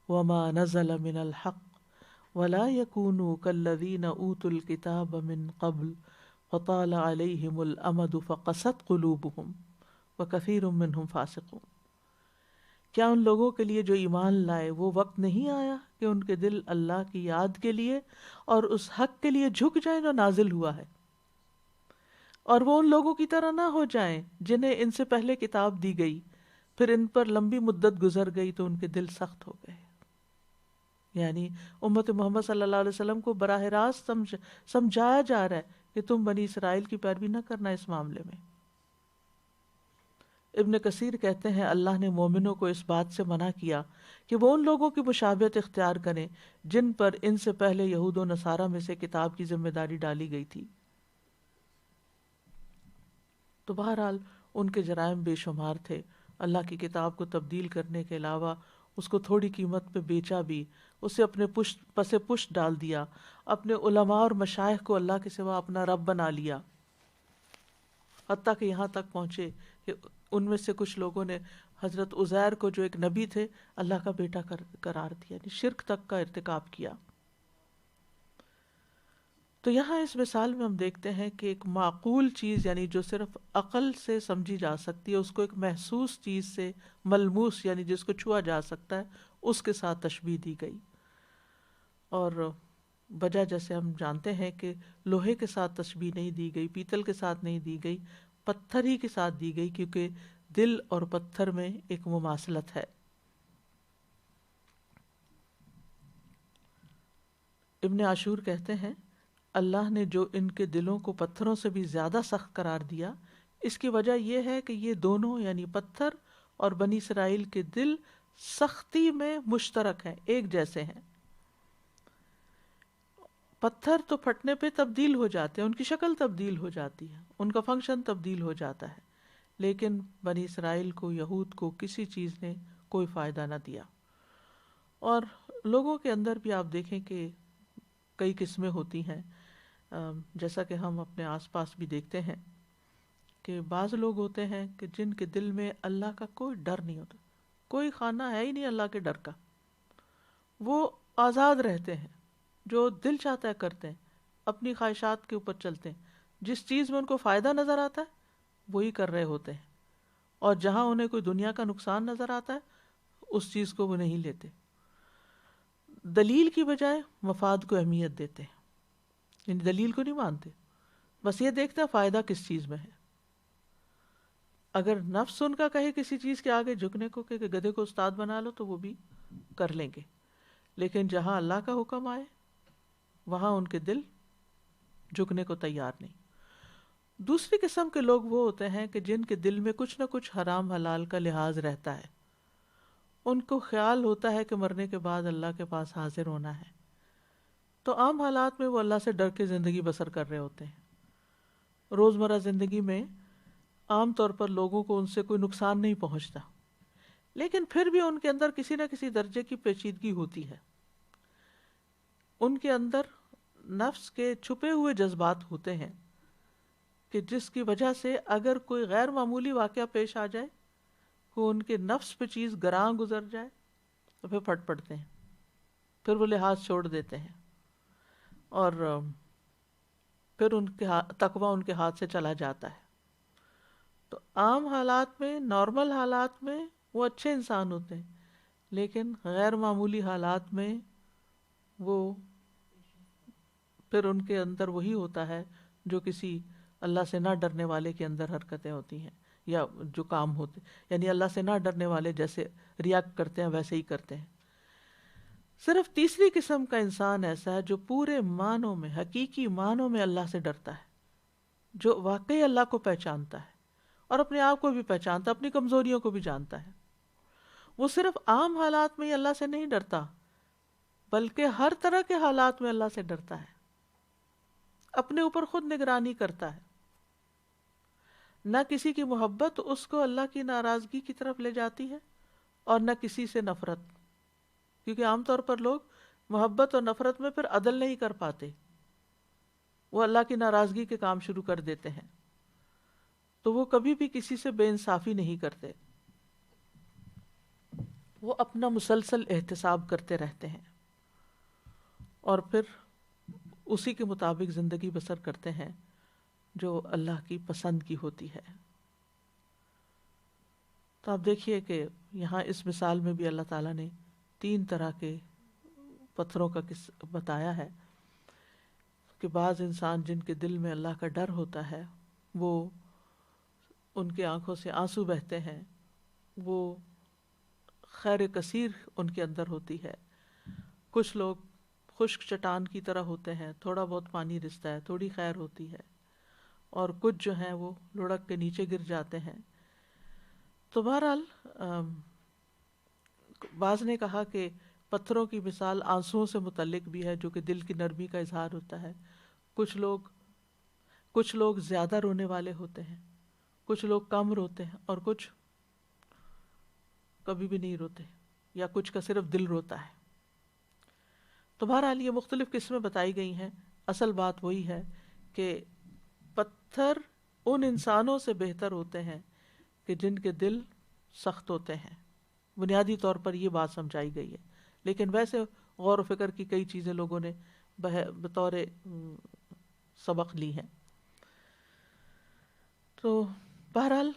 وَمَا نَزَلَ مِنَ الْحَقِّ وَلَا يَكُونُوا كَالَّذِينَ أُوتُوا الْكِتَابَ مِن قَبْلُ فَطَالَ عَلَيْهِمُ الْأَمَدُ فَقَسَتْ قُلُوبُهُمْ وَكَثِيرٌ مِّنْهُمْ فَاسِقُونَ۔ کیا ان لوگوں کے لیے جو ایمان لائے وہ وقت نہیں آیا کہ ان کے دل اللہ کی یاد کے لیے اور اس حق کے لیے جھک جائیں جو نازل ہوا ہے؟ اور وہ ان لوگوں کی طرح نہ ہو جائیں جنہیں ان سے پہلے کتاب دی گئی، پھر ان پر لمبی مدت گزر گئی تو ان کے دل سخت ہو گئے. یعنی امت محمد صلی اللہ علیہ وسلم کو براہ راست سمجھایا جا رہا ہے کہ تم بنی اسرائیل کی پیروی نہ کرنا اس معاملے میں. ابن کثیر کہتے ہیں اللہ نے مومنوں کو اس بات سے منع کیا کہ وہ ان لوگوں کی مشابہت اختیار کریں جن پر ان سے پہلے یہود و نصارہ میں سے کتاب کی ذمہ داری ڈالی گئی تھی. تو بہرحال ان کے جرائم بے شمار تھے. اللہ کی کتاب کو تبدیل کرنے کے علاوہ اس کو تھوڑی قیمت پہ بیچا بھی، اسے اپنے پسے پشت ڈال دیا، اپنے علماء اور مشائخ کو اللہ کے سوا اپنا رب بنا لیا، حتیٰ کہ یہاں تک پہنچے کہ ان میں سے کچھ لوگوں نے حضرت عزیر کو جو ایک نبی تھے اللہ کا بیٹا قرار دیا، یعنی شرک تک کا ارتکاب کیا. تو یہاں اس مثال میں ہم دیکھتے ہیں کہ ایک معقول چیز، یعنی جو صرف عقل سے سمجھی جا سکتی ہے، اس کو ایک محسوس چیز سے، ملموس یعنی جس کو چھوا جا سکتا ہے، اس کے ساتھ تشبیہ دی گئی. اور وجہ جیسے ہم جانتے ہیں کہ لوہے کے ساتھ تشبیہ نہیں دی گئی، پیتل کے ساتھ نہیں دی گئی، پتھر ہی کے ساتھ دی گئی، کیونکہ دل اور پتھر میں ایک مماثلت ہے. ابن عاشور کہتے ہیں اللہ نے جو ان کے دلوں کو پتھروں سے بھی زیادہ سخت قرار دیا، اس کی وجہ یہ ہے کہ یہ دونوں یعنی پتھر اور بنی اسرائیل کے دل سختی میں مشترک ہیں، ایک جیسے ہیں. پتھر تو پھٹنے پہ تبدیل ہو جاتے ہیں، ان کی شکل تبدیل ہو جاتی ہے، ان کا فنکشن تبدیل ہو جاتا ہے، لیکن بنی اسرائیل کو، یہود کو کسی چیز نے کوئی فائدہ نہ دیا. اور لوگوں کے اندر بھی آپ دیکھیں کہ کئی قسمیں ہوتی ہیں، جیسا کہ ہم اپنے آس پاس بھی دیکھتے ہیں کہ بعض لوگ ہوتے ہیں کہ جن کے دل میں اللہ کا کوئی ڈر نہیں ہوتا، کوئی خانہ ہے ہی نہیں اللہ کے ڈر کا. وہ آزاد رہتے ہیں، جو دل چاہتا ہے کرتے ہیں، اپنی خواہشات کے اوپر چلتے ہیں، جس چیز میں ان کو فائدہ نظر آتا ہے وہی کر رہے ہوتے ہیں، اور جہاں انہیں کوئی دنیا کا نقصان نظر آتا ہے اس چیز کو وہ نہیں لیتے. دلیل کی بجائے مفاد کو اہمیت دیتے ہیں، یعنی دلیل کو نہیں مانتے، بس یہ دیکھتے ہیں فائدہ کس چیز میں ہے. اگر نفس ان کا کہے کسی چیز کے آگے جھکنے کو کہ گدھے کو استاد بنا لو تو وہ بھی کر لیں گے، لیکن جہاں اللہ کا حکم آئے وہاں ان کے دل جھکنے کو تیار نہیں. دوسری قسم کے لوگ وہ ہوتے ہیں کہ جن کے دل میں کچھ نہ کچھ حرام حلال کا لحاظ رہتا ہے. ان کو خیال ہوتا ہے کہ مرنے کے بعد اللہ کے پاس حاضر ہونا ہے، تو عام حالات میں وہ اللہ سے ڈر کے زندگی بسر کر رہے ہوتے ہیں. روزمرہ زندگی میں عام طور پر لوگوں کو ان سے کوئی نقصان نہیں پہنچتا، لیکن پھر بھی ان کے اندر کسی نہ کسی درجے کی پیچیدگی ہوتی ہے. ان کے اندر نفس کے چھپے ہوئے جذبات ہوتے ہیں کہ جس کی وجہ سے اگر کوئی غیر معمولی واقعہ پیش آ جائے، وہ ان کے نفس پہ چیز گراں گزر جائے تو پھر پھٹ پڑتے ہیں، پھر وہ لحاظ چھوڑ دیتے ہیں، اور پھر ان کے تقویٰ ان کے ہاتھ سے چلا جاتا ہے. تو عام حالات میں، نارمل حالات میں وہ اچھے انسان ہوتے ہیں، لیکن غیر معمولی حالات میں وہ پھر ان کے اندر وہی ہوتا ہے جو کسی اللہ سے نہ ڈرنے والے کے اندر حرکتیں ہوتی ہیں یا جو کام ہوتے، یعنی اللہ سے نہ ڈرنے والے جیسے ریاکٹ کرتے ہیں ویسے ہی کرتے ہیں. صرف تیسری قسم کا انسان ایسا ہے جو پورے معنوں میں، حقیقی معنوں میں اللہ سے ڈرتا ہے، جو واقعی اللہ کو پہچانتا ہے اور اپنے آپ کو بھی پہچانتا ہے، اپنی کمزوریوں کو بھی جانتا ہے. وہ صرف عام حالات میں ہی اللہ سے نہیں ڈرتا، بلکہ ہر طرح کے حالات میں اللہ سے ڈرتا ہے، اپنے اوپر خود نگرانی کرتا ہے. نہ کسی کی محبت اس کو اللہ کی ناراضگی کی طرف لے جاتی ہے اور نہ کسی سے نفرت، کیونکہ عام طور پر لوگ محبت اور نفرت میں پھر عدل نہیں کر پاتے، وہ اللہ کی ناراضگی کے کام شروع کر دیتے ہیں، تو وہ کبھی بھی کسی سے بے انصافی نہیں کرتے، وہ اپنا مسلسل احتساب کرتے رہتے ہیں اور پھر اسی کے مطابق زندگی بسر کرتے ہیں جو اللہ کی پسند کی ہوتی ہے. تو آپ دیکھیے کہ یہاں اس مثال میں بھی اللہ تعالیٰ نے 3 طرح کے پتھروں کا بتایا ہے کہ بعض انسان جن کے دل میں اللہ کا ڈر ہوتا ہے وہ ان کے آنکھوں سے آنسو بہتے ہیں، وہ خیر کثیر ان کے اندر ہوتی ہے. کچھ لوگ خشک چٹان کی طرح ہوتے ہیں، تھوڑا بہت پانی رستا ہے، تھوڑی خیر ہوتی ہے، اور کچھ جو ہیں وہ لڑک کے نیچے گر جاتے ہیں. تو بہرحال بعض نے کہا کہ پتھروں کی مثال آنسوؤں سے متعلق بھی ہے، جو کہ دل کی نرمی کا اظہار ہوتا ہے. کچھ لوگ زیادہ رونے والے ہوتے ہیں، کچھ لوگ کم روتے ہیں، اور کچھ کبھی بھی نہیں روتے، یا کچھ کا صرف دل روتا ہے. تو بہرحال یہ مختلف قسمیں بتائی گئی ہیں. اصل بات وہی ہے کہ پتھر ان انسانوں سے بہتر ہوتے ہیں کہ جن کے دل سخت ہوتے ہیں. بنیادی طور پر یہ بات سمجھائی گئی ہے، لیکن ویسے غور و فکر کی کئی چیزیں لوگوں نے بطور سبق لی ہیں. تو بہرحال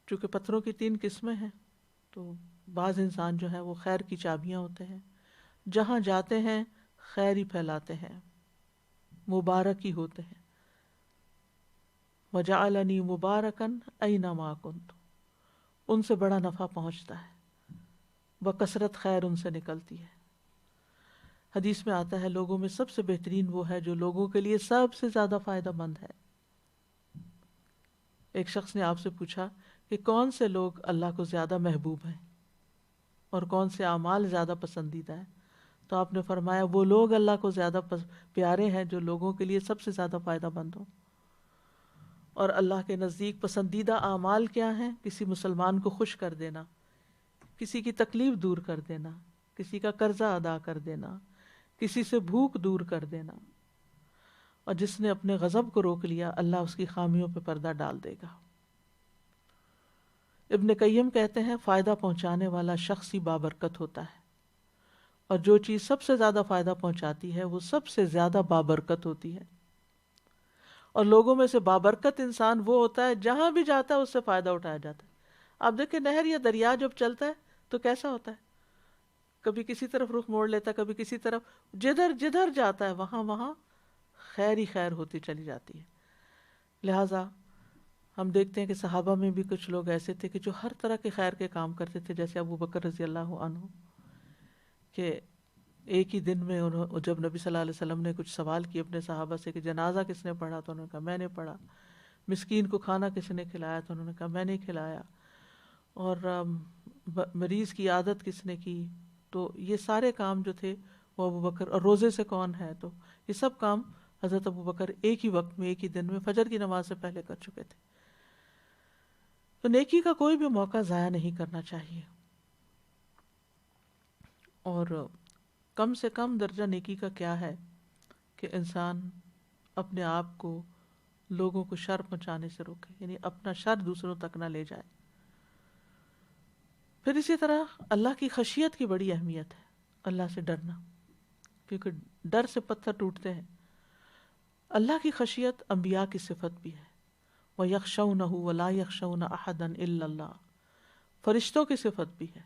چونکہ پتھروں کی 3 قسمیں ہیں، تو بعض انسان جو ہیں وہ خیر کی چابیاں ہوتے ہیں، جہاں جاتے ہیں خیر ہی پھیلاتے ہیں، مبارک ہی ہوتے ہیں. وَجَعَلَنِي مُبَارَكًا أَيْنَمَا كُنتُ، ان سے بڑا نفع پہنچتا ہے، بکثرت خیر ان سے نکلتی ہے. حدیث میں آتا ہے لوگوں میں سب سے بہترین وہ ہے جو لوگوں کے لیے سب سے زیادہ فائدہ مند ہے. ایک شخص نے آپ سے پوچھا کہ کون سے لوگ اللہ کو زیادہ محبوب ہیں اور کون سے اعمال زیادہ پسندیدہ ہیں، تو آپ نے فرمایا وہ لوگ اللہ کو زیادہ پیارے ہیں جو لوگوں کے لیے سب سے زیادہ فائدہ مند ہوں. اور اللہ کے نزدیک پسندیدہ اعمال کیا ہیں؟ کسی مسلمان کو خوش کر دینا، کسی کی تکلیف دور کر دینا، کسی کا قرضہ ادا کر دینا، کسی سے بھوک دور کر دینا. اور جس نے اپنے غضب کو روک لیا اللہ اس کی خامیوں پہ پردہ ڈال دے گا. ابن قیم کہتے ہیں فائدہ پہنچانے والا شخص ہی بابرکت ہوتا ہے، اور جو چیز سب سے زیادہ فائدہ پہنچاتی ہے وہ سب سے زیادہ بابرکت ہوتی ہے. اور لوگوں میں سے بابرکت انسان وہ ہوتا ہے جہاں بھی جاتا ہے اس سے فائدہ اٹھایا جاتا ہے. آپ دیکھیں نہر یا دریا جب چلتا ہے تو کیسا ہوتا ہے، کبھی کسی طرف رخ موڑ لیتا ہے، کبھی کسی طرف، جدھر جاتا ہے وہاں خیر ہی خیر ہوتی چلی جاتی ہے. لہٰذا ہم دیکھتے ہیں کہ صحابہ میں بھی کچھ لوگ ایسے تھے کہ جو ہر طرح کے خیر کے کام کرتے تھے، جیسے ابو بکر رضی اللہ عنہ، کہ ایک ہی دن میں جب نبی صلی اللہ علیہ وسلم نے کچھ سوال کیے اپنے صحابہ سے کہ جنازہ کس نے پڑھا، تو انہوں نے کہا میں نے پڑھا. مسکین کو کھانا کس نے کھلایا، تو انہوں نے کہا میں نے کھلایا. اور مریض کی عادت کس نے کی، تو یہ سارے کام جو تھے وہ ابو بکر. اور روزے سے کون ہے، تو یہ سب کام حضرت ابو بکر ایک ہی وقت میں، ایک ہی دن میں فجر کی نماز سے پہلے کر چکے تھے. تو نیکی کا کوئی بھی موقع ضائع نہیں کرنا چاہیے، اور کم سے کم درجہ نیکی کا کیا ہے کہ انسان اپنے آپ کو لوگوں کو شر پہنچانے سے روکے، یعنی اپنا شر دوسروں تک نہ لے جائے. پھر اسی طرح اللہ کی خشیت کی بڑی اہمیت ہے، اللہ سے ڈرنا، کیونکہ ڈر سے پتھر ٹوٹتے ہیں. اللہ کی خشیت انبیاء کی صفت بھی ہے. وَيَخْشَوْنَهُ وَلَا يَخْشَوْنَ أَحَدًا إِلَّا اللَّهُ، فرشتوں کی صفت بھی ہے.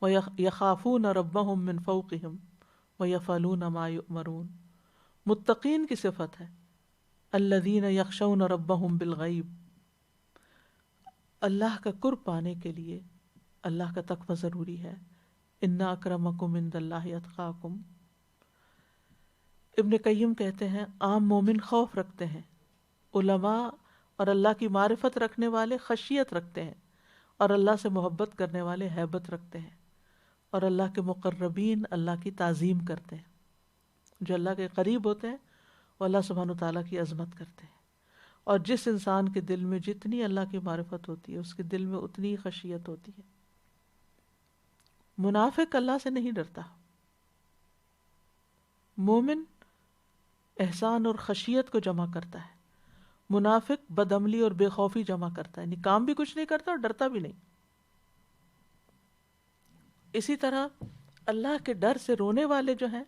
وَيَخَافُونَ رَبَّهُم مِّن فَوْقِهِمْ وَيَفْعَلُونَ مَا يُؤْمَرُونَ. متقین کی صفت ہے الَّذِينَ يَخْشَوْنَ رَبَّهُم بِالْغَيْبِ. اللہ کا قرب پانے کے لیے اللہ کا تقوی ضروری ہے. إِنَّ أَكْرَمَكُمْ عِندَ اللَّهِ أَتْقَاكُمْ. ابن قیم کہتے ہیں عام مومن خوف رکھتے ہیں، علماء اور اللہ کی معرفت رکھنے والے خشیت رکھتے ہیں، اور اللہ سے محبت کرنے والے ہیبت رکھتے ہیں، اور اللہ کے مقربین اللہ کی تعظیم کرتے ہیں. جو اللہ کے قریب ہوتے ہیں وہ اللہ سبحانہ وتعالیٰ کی عظمت کرتے ہیں. اور جس انسان کے دل میں جتنی اللہ کی معرفت ہوتی ہے اس کے دل میں اتنی خشیت ہوتی ہے. منافق اللہ سے نہیں ڈرتا، مومن احسان اور خشیت کو جمع کرتا ہے. منافق بدعملی اور بے خوفی جمع کرتا ہے، یعنی کام بھی کچھ نہیں کرتا اور ڈرتا بھی نہیں. اسی طرح اللہ کے ڈر سے رونے والے جو ہیں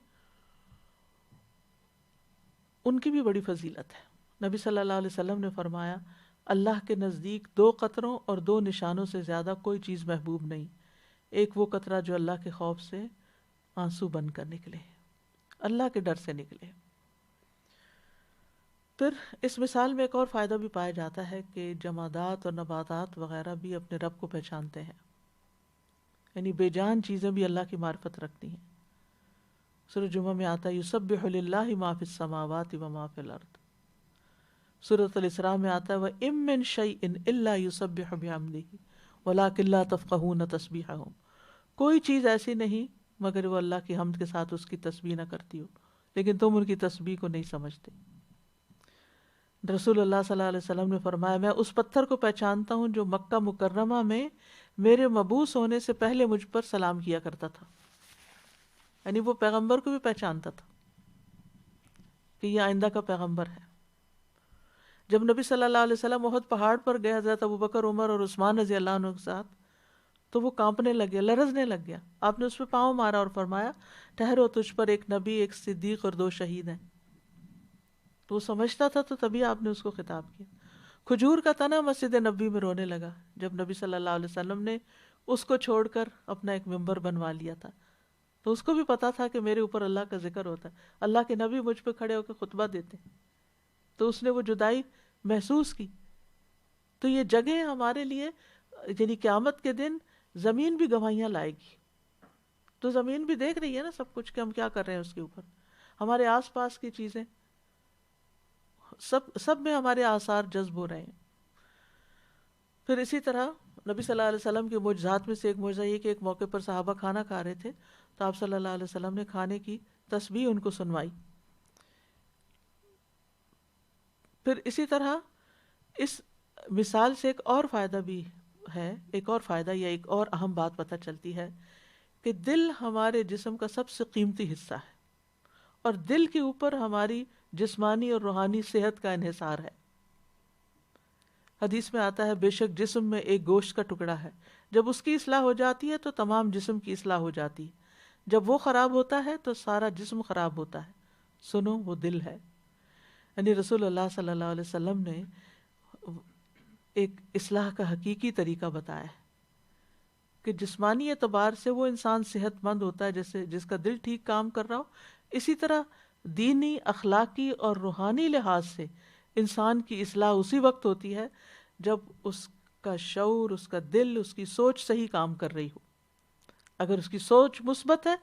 ان کی بھی بڑی فضیلت ہے. نبی صلی اللہ علیہ وسلم نے فرمایا اللہ کے نزدیک 2 قطروں اور 2 نشانوں سے زیادہ کوئی چیز محبوب نہیں. ایک وہ قطرہ جو اللہ کے خوف سے آنسو بن کر نکلے، اللہ کے ڈر سے نکلے. پھر اس مثال میں ایک اور فائدہ بھی پایا جاتا ہے کہ جمادات اور نباتات وغیرہ بھی اپنے رب کو پہچانتے ہیں، یعنی بے جان چیزیں بھی اللہ کی معرفت رکھتی ہیں۔ سورہ جمعہ میں آتا ہے یسبح للہ ما فی السماوات و ما فی الارض۔ سورۃ الاسراء میں آتا ہے وَإِن مِّن شَيْءٍ إِلَّا يُسَبِّحُ بِحَمْدِهِ وَلَٰكِن لَّا تَفْقَهُونَ تَسْبِيحَهُمْ، کوئی چیز ایسی نہیں مگر وہ اللہ کی حمد کے ساتھ اس کی تسبیح نہ کرتی ہو، لیکن تم ان کی تسبیح کو نہیں سمجھتے۔ رسول اللہ صلی اللہ علیہ وسلم نے فرمایا میں اس پتھر کو پہچانتا ہوں جو مکہ مکرمہ میں میرے مبعوث ہونے سے پہلے مجھ پر سلام کیا کرتا تھا، یعنی وہ پیغمبر کو بھی پہچانتا تھا کہ یہ آئندہ کا پیغمبر ہے۔ جب نبی صلی اللہ علیہ وسلم احد پہاڑ پر گئے حضرت ابوبکر، عمر اور عثمان رضی اللہ عنہ کے ساتھ، تو وہ کانپنے لگ گیا، لرزنے لگ گیا۔ آپ نے اس پہ پاؤں مارا اور فرمایا ٹھہرو، تجھ پر ایک نبی، ایک صدیق اور 2 شہید ہیں۔ تو وہ سمجھتا تھا، تو تبھی آپ نے اس کو خطاب کیا۔ کھجور کا تنا مسجد نبی میں رونے لگا جب نبی صلی اللہ علیہ وسلم نے اس کو چھوڑ کر اپنا ایک ممبر بنوا لیا تھا، تو اس کو بھی پتا تھا کہ میرے اوپر اللہ کا ذکر ہوتا ہے، اللہ کے نبی مجھ پہ کھڑے ہو کے خطبہ دیتے، تو اس نے وہ جدائی محسوس کی۔ تو یہ جگہ ہمارے لیے، یعنی قیامت کے دن زمین بھی گواہیاں لائے گی، تو زمین بھی دیکھ رہی ہے نا سب کچھ کہ ہم کیا کر رہے ہیں اس کے اوپر، ہمارے آس پاس کی چیزیں سب میں ہمارے آثار جذب ہو رہے ہیں۔ پھر اسی طرح نبی صلی اللہ علیہ وسلم کے معجزات میں سے ایک معجزہ یہ کہ ایک موقع پر صحابہ کھانا کھا رہے تھے تو آپ صلی اللہ علیہ وسلم نے کھانے کی تسبیح ان کو سنوائی۔ پھر اسی طرح اس مثال سے ایک اور فائدہ بھی ہے، ایک اور فائدہ یا ایک اور اہم بات پتہ چلتی ہے کہ دل ہمارے جسم کا سب سے قیمتی حصہ ہے، اور دل کے اوپر ہماری جسمانی اور روحانی صحت کا انحصار ہے۔ حدیث میں آتا ہے بے شک جسم میں ایک گوشت کا ٹکڑا ہے، جب اس کی اصلاح ہو جاتی ہے تو تمام جسم کی اصلاح ہو جاتی ہے، جب وہ خراب ہوتا ہے تو سارا جسم خراب ہوتا ہے، سنو وہ دل ہے۔ یعنی رسول اللہ صلی اللہ علیہ وسلم نے ایک اصلاح کا حقیقی طریقہ بتایا ہے کہ جسمانی اعتبار سے وہ انسان صحت مند ہوتا ہے جیسے جس کا دل ٹھیک کام کر رہا ہو، اسی طرح دینی، اخلاقی اور روحانی لحاظ سے انسان کی اصلاح اسی وقت ہوتی ہے جب اس کا شعور، اس کا دل، اس کی سوچ صحیح کام کر رہی ہو۔ اگر اس کی سوچ مثبت ہے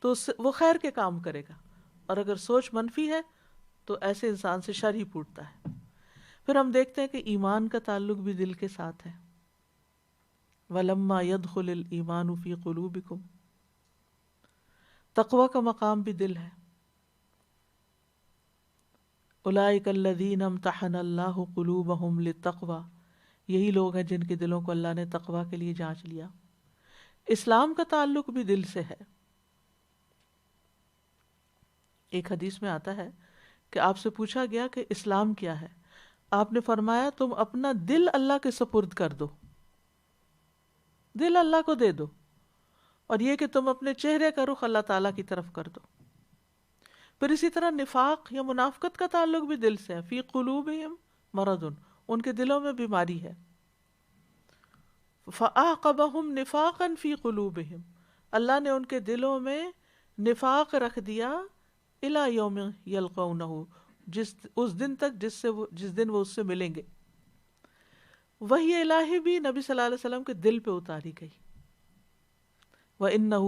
تو وہ خیر کے کام کرے گا، اور اگر سوچ منفی ہے تو ایسے انسان سے شر ہی پھوٹتا ہے۔ پھر ہم دیکھتے ہیں کہ ایمان کا تعلق بھی دل کے ساتھ ہے۔ وَلَمَّا يَدْخُلِ الْإِيمَانُ فِي قُلُوبِكُمْ، تقوی کا مقام بھی دل ہے۔ اولئک الذین امتحن اللہ قلوبہم للتقوی، یہی لوگ ہیں جن کے دلوں کو اللہ نے تقوی کے لیے جانچ لیا۔ اسلام کا تعلق بھی دل سے ہے۔ ایک حدیث میں آتا ہے کہ آپ سے پوچھا گیا کہ اسلام کیا ہے، آپ نے فرمایا تم اپنا دل اللہ کے سپرد کر دو، دل اللہ کو دے دو، اور یہ کہ تم اپنے چہرے کا رخ اللہ تعالیٰ کی طرف کر دو۔ پھر اسی طرح نفاق یا منافقت کا تعلق بھی دل سے ہے۔ فی قلوبہم مرض، ان کے دلوں میں بیماری ہے۔ فَأَعْقَبَهُمْ نِفَاقًا فِي قُلُوبِهِمْ، اللہ نے ان کے دلوں میں نفاق رکھ دیا اِلَى يَوْمِ يَلْقَوْنَهُ، اس دن تک جس دن وہ اس سے ملیں گے۔ وحی الہی بھی نبی صلی اللہ علیہ وسلم کے دل پہ اتاری گئی۔ وَإِنَّهُ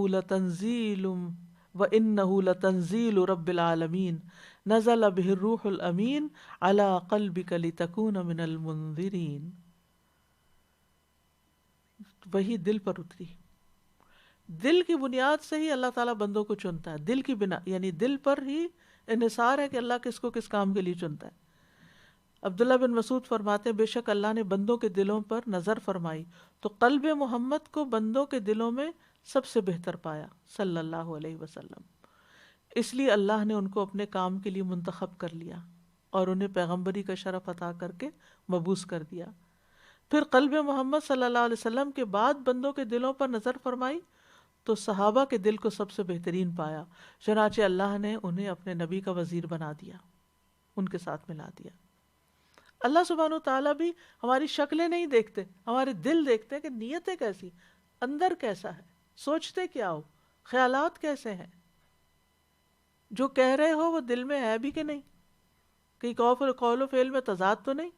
لَتَنزِيلُ رَبِّ الْعَالَمِينَ نَزَلَ بِهِ الرُّوحُ الْأَمِينُ عَلَى قَلْبِكَ لِتَكُونَ مِنَ الْمُنذِرِينَ، وہی دل پر اتری۔ دل کی بنیاد سے ہی اللہ تعالیٰ بندوں کو چنتا ہے، دل کی بنا یعنی دل پر ہی انحصار ہے کہ اللہ کس کو کس کام کے لیے چنتا ہے۔ عبداللہ بن مسعود فرماتے ہیں بے شک اللہ نے بندوں کے دلوں پر نظر فرمائی تو قلب محمد کو بندوں کے دلوں میں سب سے بہتر پایا صلی اللہ علیہ وسلم، اس لیے اللہ نے ان کو اپنے کام کے لیے منتخب کر لیا اور انہیں پیغمبری کا شرف عطا کر کے مبعوث کر دیا۔ پھر قلب محمد صلی اللہ علیہ وسلم کے بعد بندوں کے دلوں پر نظر فرمائی تو صحابہ کے دل کو سب سے بہترین پایا، چنانچہ اللہ نے انہیں اپنے نبی کا وزیر بنا دیا، ان کے ساتھ ملا دیا۔ اللہ سبحانہ و تعالیٰ بھی ہماری شکلیں نہیں دیکھتے، ہمارے دل دیکھتے ہیں کہ نیتیں کیسی، اندر کیسا ہے، سوچتے کیا ہو، خیالات کیسے ہیں، جو کہہ رہے ہو وہ دل میں ہے بھی کہ نہیں۔ کہیں قول و فعل میں تضاد تو نہیں.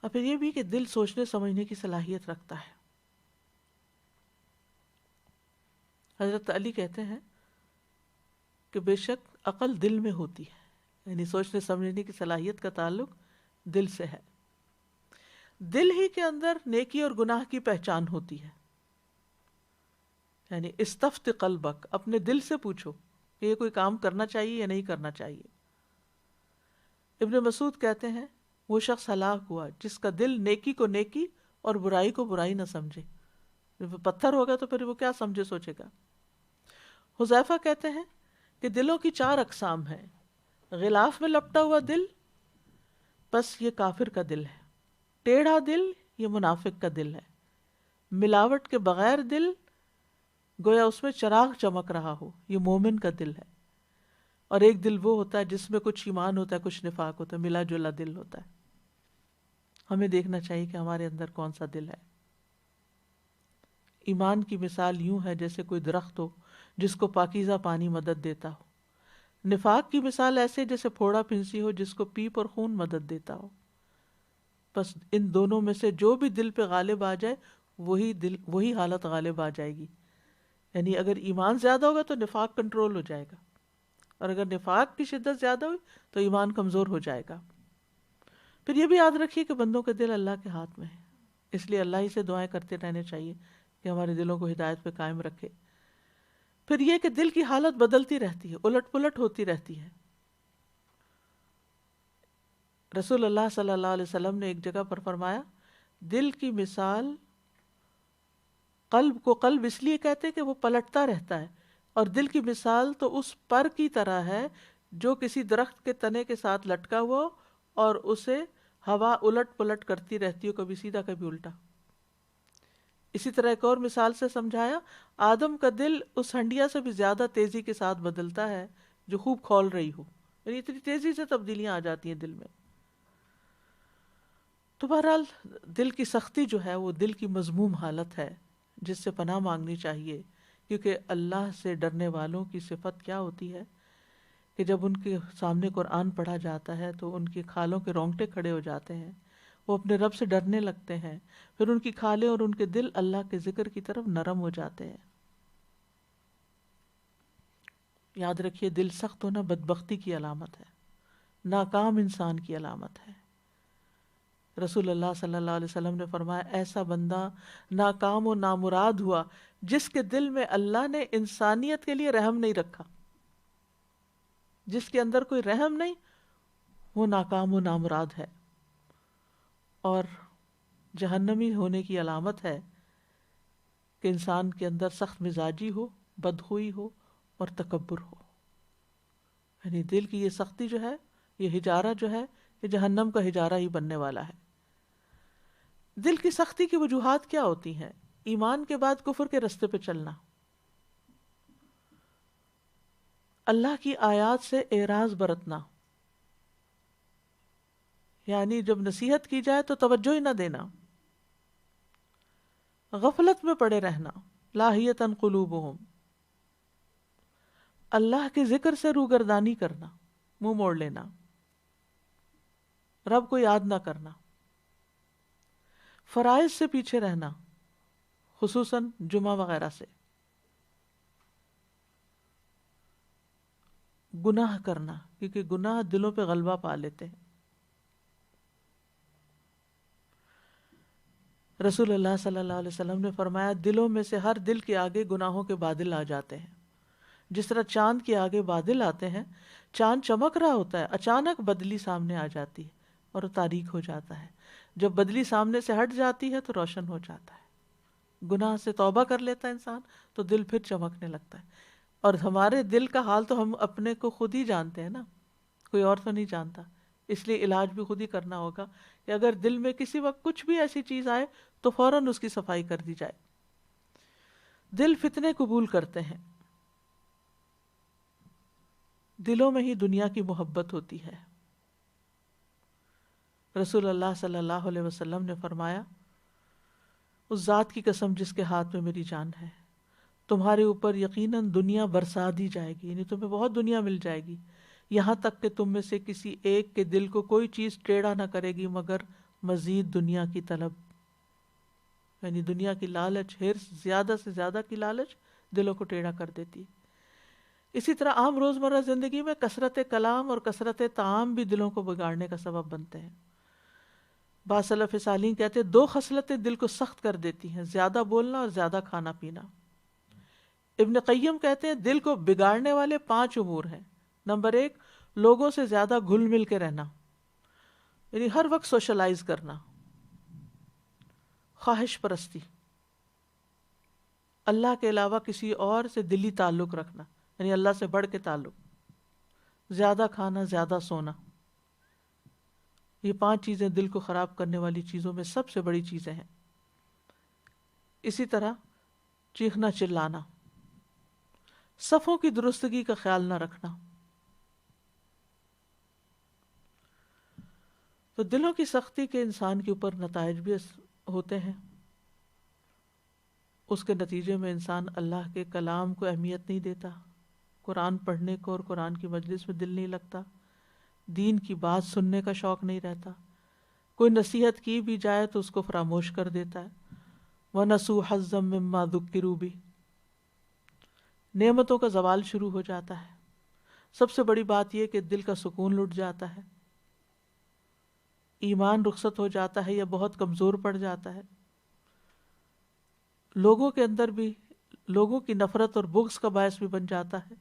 اور پھر یہ بھی کہ دل سوچنے سمجھنے کی صلاحیت رکھتا ہے. حضرت علی کہتے ہیں کہ بے شک عقل دل میں ہوتی ہے، یعنی سوچنے سمجھنے کی صلاحیت کا تعلق دل سے ہے. دل ہی کے اندر نیکی اور گناہ کی پہچان ہوتی ہے. یعنی استفت قلبک، اپنے دل سے پوچھو کہ یہ کوئی کام کرنا چاہیے یا نہیں کرنا چاہیے. ابن مسعود کہتے ہیں وہ شخص ہلاک ہوا جس کا دل نیکی کو نیکی اور برائی کو برائی نہ سمجھے. جب وہ پتھر ہوگا تو پھر وہ کیا سمجھے سوچے گا. حذیفہ کہتے ہیں کہ دلوں کی 4 اقسام ہیں. غلاف میں لپٹا ہوا دل، بس یہ کافر کا دل ہے. ٹیڑھا دل، یہ منافق کا دل ہے. ملاوٹ کے بغیر دل، گویا اس میں چراغ چمک رہا ہو، یہ مومن کا دل ہے. اور ایک دل وہ ہوتا ہے جس میں کچھ ایمان ہوتا ہے کچھ نفاق ہوتا ہے، ملا جلا دل ہوتا ہے. ہمیں دیکھنا چاہیے کہ ہمارے اندر کون سا دل ہے. ایمان کی مثال یوں ہے جیسے کوئی درخت ہو جس کو پاکیزہ پانی مدد دیتا ہو. نفاق کی مثال ایسے جیسے پھوڑا پھنسی ہو جس کو پیپ اور خون مدد دیتا ہو. بس ان دونوں میں سے جو بھی دل پہ غالب آ جائے وہی حالت غالب آ جائے گی. یعنی اگر ایمان زیادہ ہوگا تو نفاق کنٹرول ہو جائے گا، اور اگر نفاق کی شدت زیادہ ہوئی تو ایمان کمزور ہو جائے گا. پھر یہ بھی یاد رکھیے کہ بندوں کے دل اللہ کے ہاتھ میں ہے، اس لیے اللہ ہی سے دعائیں کرتے رہنے چاہیے کہ ہمارے دلوں کو ہدایت پہ قائم رکھے. پھر یہ کہ دل کی حالت بدلتی رہتی ہے، الٹ پلٹ ہوتی رہتی ہے. رسول اللہ صلی اللہ علیہ وسلم نے ایک جگہ پر فرمایا دل کی مثال قلب کو قلب اس لیے کہتے کہ وہ پلٹتا رہتا ہے، اور دل کی مثال تو اس پر کی طرح ہے جو کسی درخت کے تنے کے ساتھ لٹکا ہوا ہو اور اسے ہوا الٹ پلٹ کرتی رہتی ہو، کبھی سیدھا کبھی الٹا. اسی طرح ایک اور مثال سے سمجھایا، آدم کا دل اس ہنڈیا سے بھی زیادہ تیزی کے ساتھ بدلتا ہے جو خوب کھول رہی ہو، یعنی اتنی تیزی سے تبدیلیاں آ جاتی ہیں دل میں. تو بہرحال دل کی سختی جو ہے وہ دل کی مذموم حالت ہے جس سے پناہ مانگنی چاہیے. کیونکہ اللہ سے ڈرنے والوں کی صفت کیا ہوتی ہے کہ جب ان کے سامنے قرآن پڑھا جاتا ہے تو ان کی کھالوں کے رونگٹے کھڑے ہو جاتے ہیں، وہ اپنے رب سے ڈرنے لگتے ہیں، پھر ان کی کھالیں اور ان کے دل اللہ کے ذکر کی طرف نرم ہو جاتے ہیں. یاد رکھیے دل سخت ہونا بدبختی کی علامت ہے، ناکام انسان کی علامت ہے. رسول اللہ صلی اللہ علیہ وسلم نے فرمایا ایسا بندہ ناکام و نامراد ہوا جس کے دل میں اللہ نے انسانیت کے لیے رحم نہیں رکھا. جس کے اندر کوئی رحم نہیں وہ ناکام و نامراد ہے. اور جہنمی ہونے کی علامت ہے کہ انسان کے اندر سخت مزاجی ہو، بدخوئی ہو اور تکبر ہو. یعنی دل کی یہ سختی جو ہے، یہ ہجارہ جو ہے، یہ جہنم کا ہجارہ ہی بننے والا ہے. دل کی سختی کی وجوہات کیا ہوتی ہیں؟ ایمان کے بعد کفر کے رستے پہ چلنا، اللہ کی آیات سے اعراض برتنا، یعنی جب نصیحت کی جائے تو توجہ ہی نہ دینا، غفلت میں پڑے رہنا، لاہیتاً قلوبہم، اللہ کے ذکر سے روگردانی کرنا، منہ موڑ لینا، رب کو یاد نہ کرنا، فرائض سے پیچھے رہنا، خصوصاً جمعہ وغیرہ سے، گناہ کرنا کیونکہ گناہ دلوں پہ غلبہ پا لیتے ہیں. رسول اللہ صلی اللہ علیہ وسلم نے فرمایا دلوں میں سے ہر دل کے آگے گناہوں کے بادل آ جاتے ہیں. جس طرح چاند کے آگے بادل آتے ہیں، چاند چمک رہا ہوتا ہے، اچانک بدلی سامنے آ جاتی ہے اور وہ تاریک ہو جاتا ہے. جب بدلی سامنے سے ہٹ جاتی ہے تو روشن ہو جاتا ہے. گناہ سے توبہ کر لیتا ہے انسان تو دل پھر چمکنے لگتا ہے. اور ہمارے دل کا حال تو ہم اپنے کو خود ہی جانتے ہیں نا، کوئی اور تو نہیں جانتا. اس لیے علاج بھی خود ہی کرنا ہوگا کہ اگر دل میں کسی وقت کچھ بھی ایسی چیز آئے تو فوراً اس کی صفائی کر دی جائے. دل فتنے قبول کرتے ہیں، دلوں میں ہی دنیا کی محبت ہوتی ہے. رسول اللہ صلی اللہ علیہ وسلم نے فرمایا اس ذات کی قسم جس کے ہاتھ میں میری جان ہے، تمہارے اوپر یقیناً دنیا برسا دی جائے گی، یعنی تمہیں بہت دنیا مل جائے گی، یہاں تک کہ تم میں سے کسی ایک کے دل کو کوئی چیز ٹیڑھا نہ کرے گی مگر مزید دنیا کی طلب، یعنی دنیا کی لالچ، ہرس، زیادہ سے زیادہ کی لالچ دلوں کو ٹیڑھا کر دیتی ہے۔ اسی طرح عام روزمرہ زندگی میں کثرت کلام اور کثرت طعام بھی دلوں کو بگاڑنے کا سبب بنتے ہیں۔ بعض سلف صالحین کہتے ہیں 2 خصلتیں دل کو سخت کر دیتی ہیں، زیادہ بولنا اور زیادہ کھانا پینا۔ ابن قیم کہتے ہیں دل کو بگاڑنے والے 5 امور ہیں۔ نمبر 1، لوگوں سے زیادہ گھل مل کے رہنا، یعنی ہر وقت سوشلائز کرنا، خواہش پرستی، اللہ کے علاوہ کسی اور سے دلی تعلق رکھنا، یعنی اللہ سے بڑھ کے تعلق، زیادہ کھانا، زیادہ سونا۔ یہ 5 چیزیں دل کو خراب کرنے والی چیزوں میں سب سے بڑی چیزیں ہیں۔ اسی طرح چیخنا چلانا، صفوں کی درستگی کا خیال نہ رکھنا۔ تو دلوں کی سختی کے انسان کے اوپر نتائج بھی ہوتے ہیں۔ اس کے نتیجے میں انسان اللہ کے کلام کو اہمیت نہیں دیتا، قرآن پڑھنے کو اور قرآن کی مجلس میں دل نہیں لگتا، دین کی بات سننے کا شوق نہیں رہتا، کوئی نصیحت کی بھی جائے تو اس کو فراموش کر دیتا ہے۔ وَنَسُوا حَظًّا مِّمَّا ذُكِّرُوا بِهِ، نعمتوں کا زوال شروع ہو جاتا ہے۔ سب سے بڑی بات یہ کہ دل کا سکون لٹ جاتا ہے، ایمان رخصت ہو جاتا ہے یا بہت کمزور پڑ جاتا ہے، لوگوں کے اندر بھی لوگوں کی نفرت اور بغض کا باعث بھی بن جاتا ہے۔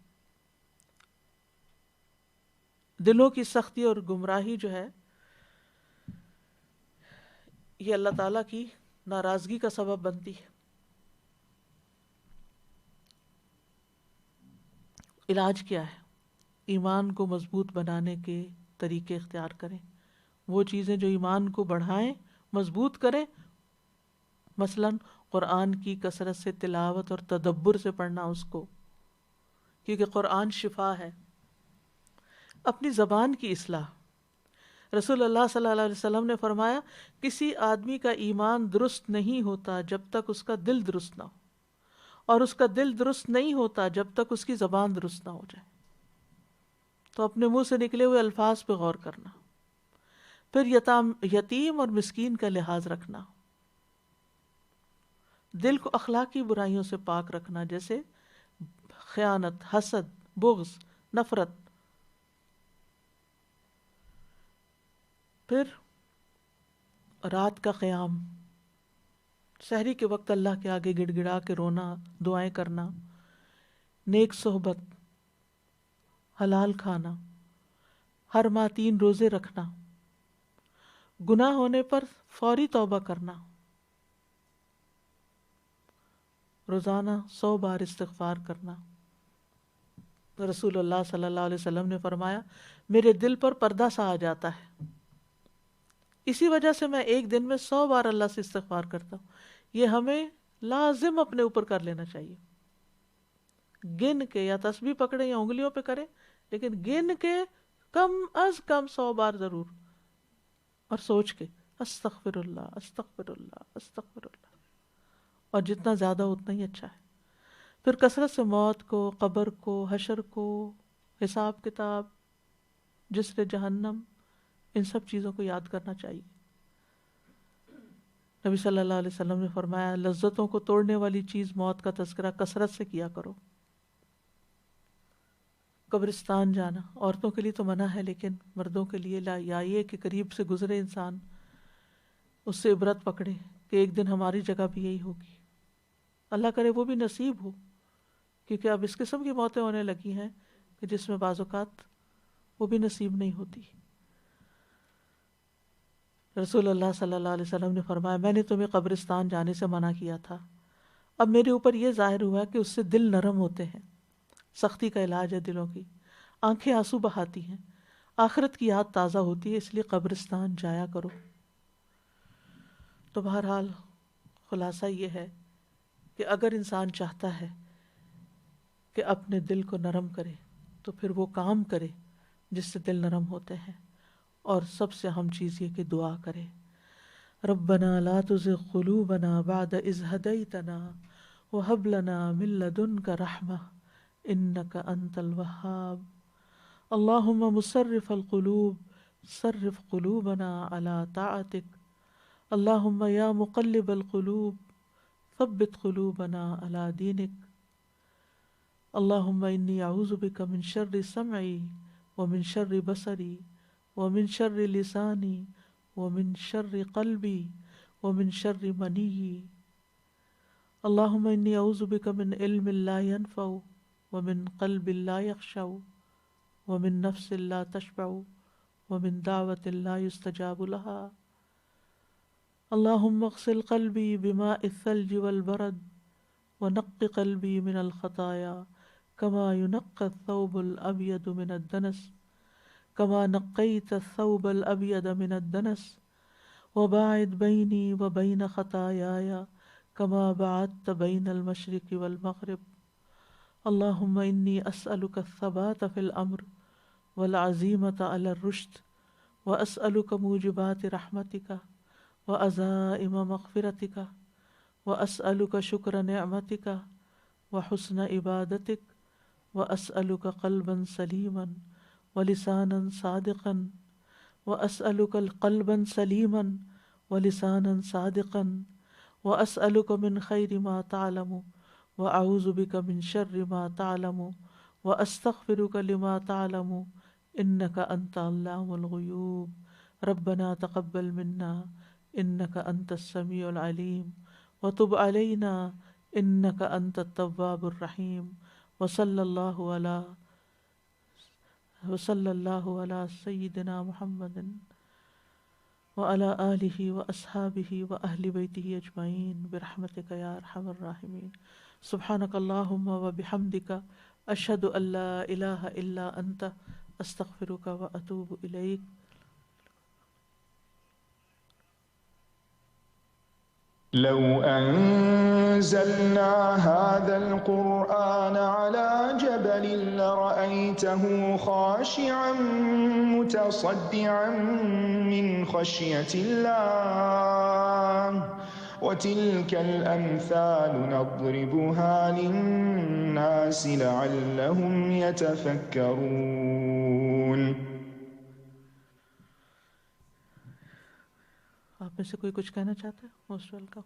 دلوں کی سختی اور گمراہی جو ہے یہ اللہ تعالیٰ کی ناراضگی کا سبب بنتی ہے۔ علاج کیا ہے؟ ایمان کو مضبوط بنانے کے طریقے اختیار کریں، وہ چیزیں جو ایمان کو بڑھائیں، مضبوط کریں، مثلاً قرآن کی کثرت سے تلاوت اور تدبر سے پڑھنا اس کو، کیونکہ قرآن شفا ہے۔ اپنی زبان کی اصلاح، رسول اللہ صلی اللہ علیہ وسلم نے فرمایا کسی آدمی کا ایمان درست نہیں ہوتا جب تک اس کا دل درست نہ ہو، اور اس کا دل درست نہیں ہوتا جب تک اس کی زبان درست نہ ہو جائے۔ تو اپنے منہ سے نکلے ہوئے الفاظ پہ غور کرنا، پھر یتیم اور مسکین کا لحاظ رکھنا، دل کو اخلاقی برائیوں سے پاک رکھنا، جیسے خیانت، حسد، بغض، نفرت۔ پھر رات کا قیام، سحری کے وقت اللہ کے آگے گڑ گڑا کے رونا، دعائیں کرنا، نیک صحبت، حلال کھانا، ہر ماہ 3 روزے رکھنا، گناہ ہونے پر فوری توبہ کرنا، روزانہ 100 بار استغفار کرنا۔ رسول اللہ صلی اللہ علیہ وسلم نے فرمایا میرے دل پر پردہ سا آ جاتا ہے، اسی وجہ سے میں ایک دن میں 100 بار اللہ سے استغفار کرتا ہوں۔ یہ ہمیں لازم اپنے اوپر کر لینا چاہیے، گن کے، یا تسبیح پکڑے یا انگلیوں پہ کریں، لیکن گن کے کم از کم 100 بار ضرور، اور سوچ کے استغفر اللہ استغفر اللہ استغفر اللہ، اور جتنا زیادہ اتنا ہی اچھا ہے۔ پھر کثرت سے موت کو، قبر کو، حشر کو، حساب کتاب، جسر جہنم، ان سب چیزوں کو یاد کرنا چاہیے۔ نبی صلی اللہ علیہ وسلم نے فرمایا لذتوں کو توڑنے والی چیز موت کا تذکرہ کثرت سے کیا کرو۔ قبرستان جانا عورتوں کے لیے تو منع ہے، لیکن مردوں کے لیے یا یہ کہ قریب سے گزرے انسان، اس سے عبرت پکڑے کہ ایک دن ہماری جگہ بھی یہی ہوگی، اللہ کرے وہ بھی نصیب ہو، کیونکہ اب اس قسم کی موتیں ہونے لگی ہیں کہ جس میں بعض اوقات وہ بھی نصیب نہیں ہوتی۔ رسول اللہ صلی اللہ علیہ وسلم نے فرمایا میں نے تمہیں قبرستان جانے سے منع کیا تھا، اب میرے اوپر یہ ظاہر ہوا کہ اس سے دل نرم ہوتے ہیں، سختی کا علاج ہے دلوں کی، آنکھیں آنسو بہاتی ہیں، آخرت کی یاد تازہ ہوتی ہے، اس لیے قبرستان جایا کرو۔ تو بہرحال خلاصہ یہ ہے کہ اگر انسان چاہتا ہے کہ اپنے دل کو نرم کرے تو پھر وہ کام کرے جس سے دل نرم ہوتے ہیں، اور سب سے اہم چیز یہ کہ دعا کرے، ربنا لا تزغ قلوبنا بعد اذ ہدیتنا وہب لنا من لدنک رحمہ انک انت الوہاب اللہم مصرف القلوب صرف قلوبنا علی طاعتک اللہم یا مقلب القلوب ثبت قلوبنا علی دینک اللہم انی اعوذ بک من شر سمعی ومن شر بصری ومن شر لسانی ومن شر قلبی ومن شر منی اللہم انی اعوذ بک من علم لا ينفع ومن قلب لا يخشع ومن نفس لا تشبع ومن دعوة لا يستجاب لها اللہم اغسل قلبی بماء الثلج والبرد ونق قلبی من الخطايا كما ينقى الثوب الأبيض من الدنس كما نقيت الثوب الأبيض من الدنس وباعد بيني وبين خطاياي كما بعدت بين المشرق والمغرب اللهم إني أسألك الثبات في الأمر والعزيمة على الرشد وأسألك موجبات رحمتك وعزائم مغفرتك وأسألك شكر نعمتك وحسن عبادتك وأسألك قلبا سليما ولسانا صادقا وأسألك قلبا سليما ولسانا صادقا وأسألك من خير ما تعلم وأعوذ بك من شر ما تعلم وأستغفرك لما تعلم إنك أنت علام الغيوب ربنا تقبل منا إنك أنت السميع العليم وتب علينا إنك أنت التواب الرحيم وصلى الله على سيدنا محمد وعلى آله وأصحابه وأهل بيته أجمعين برحمتك يا أرحم الراحمين سبحانك اللهم وبحمدك أشهد أن لا إله إلا أنت أستغفرك وأتوب إليك. لو أنزلنا هذا القرآن على جبل لرأيته خاشعا متصدعا من خشية الله وتلك الأمثال نضربها للناس لعلهم يتفكرون. آپ میں سے کوئی کچھ کہنا چاہتا ہے؟ Most welcome.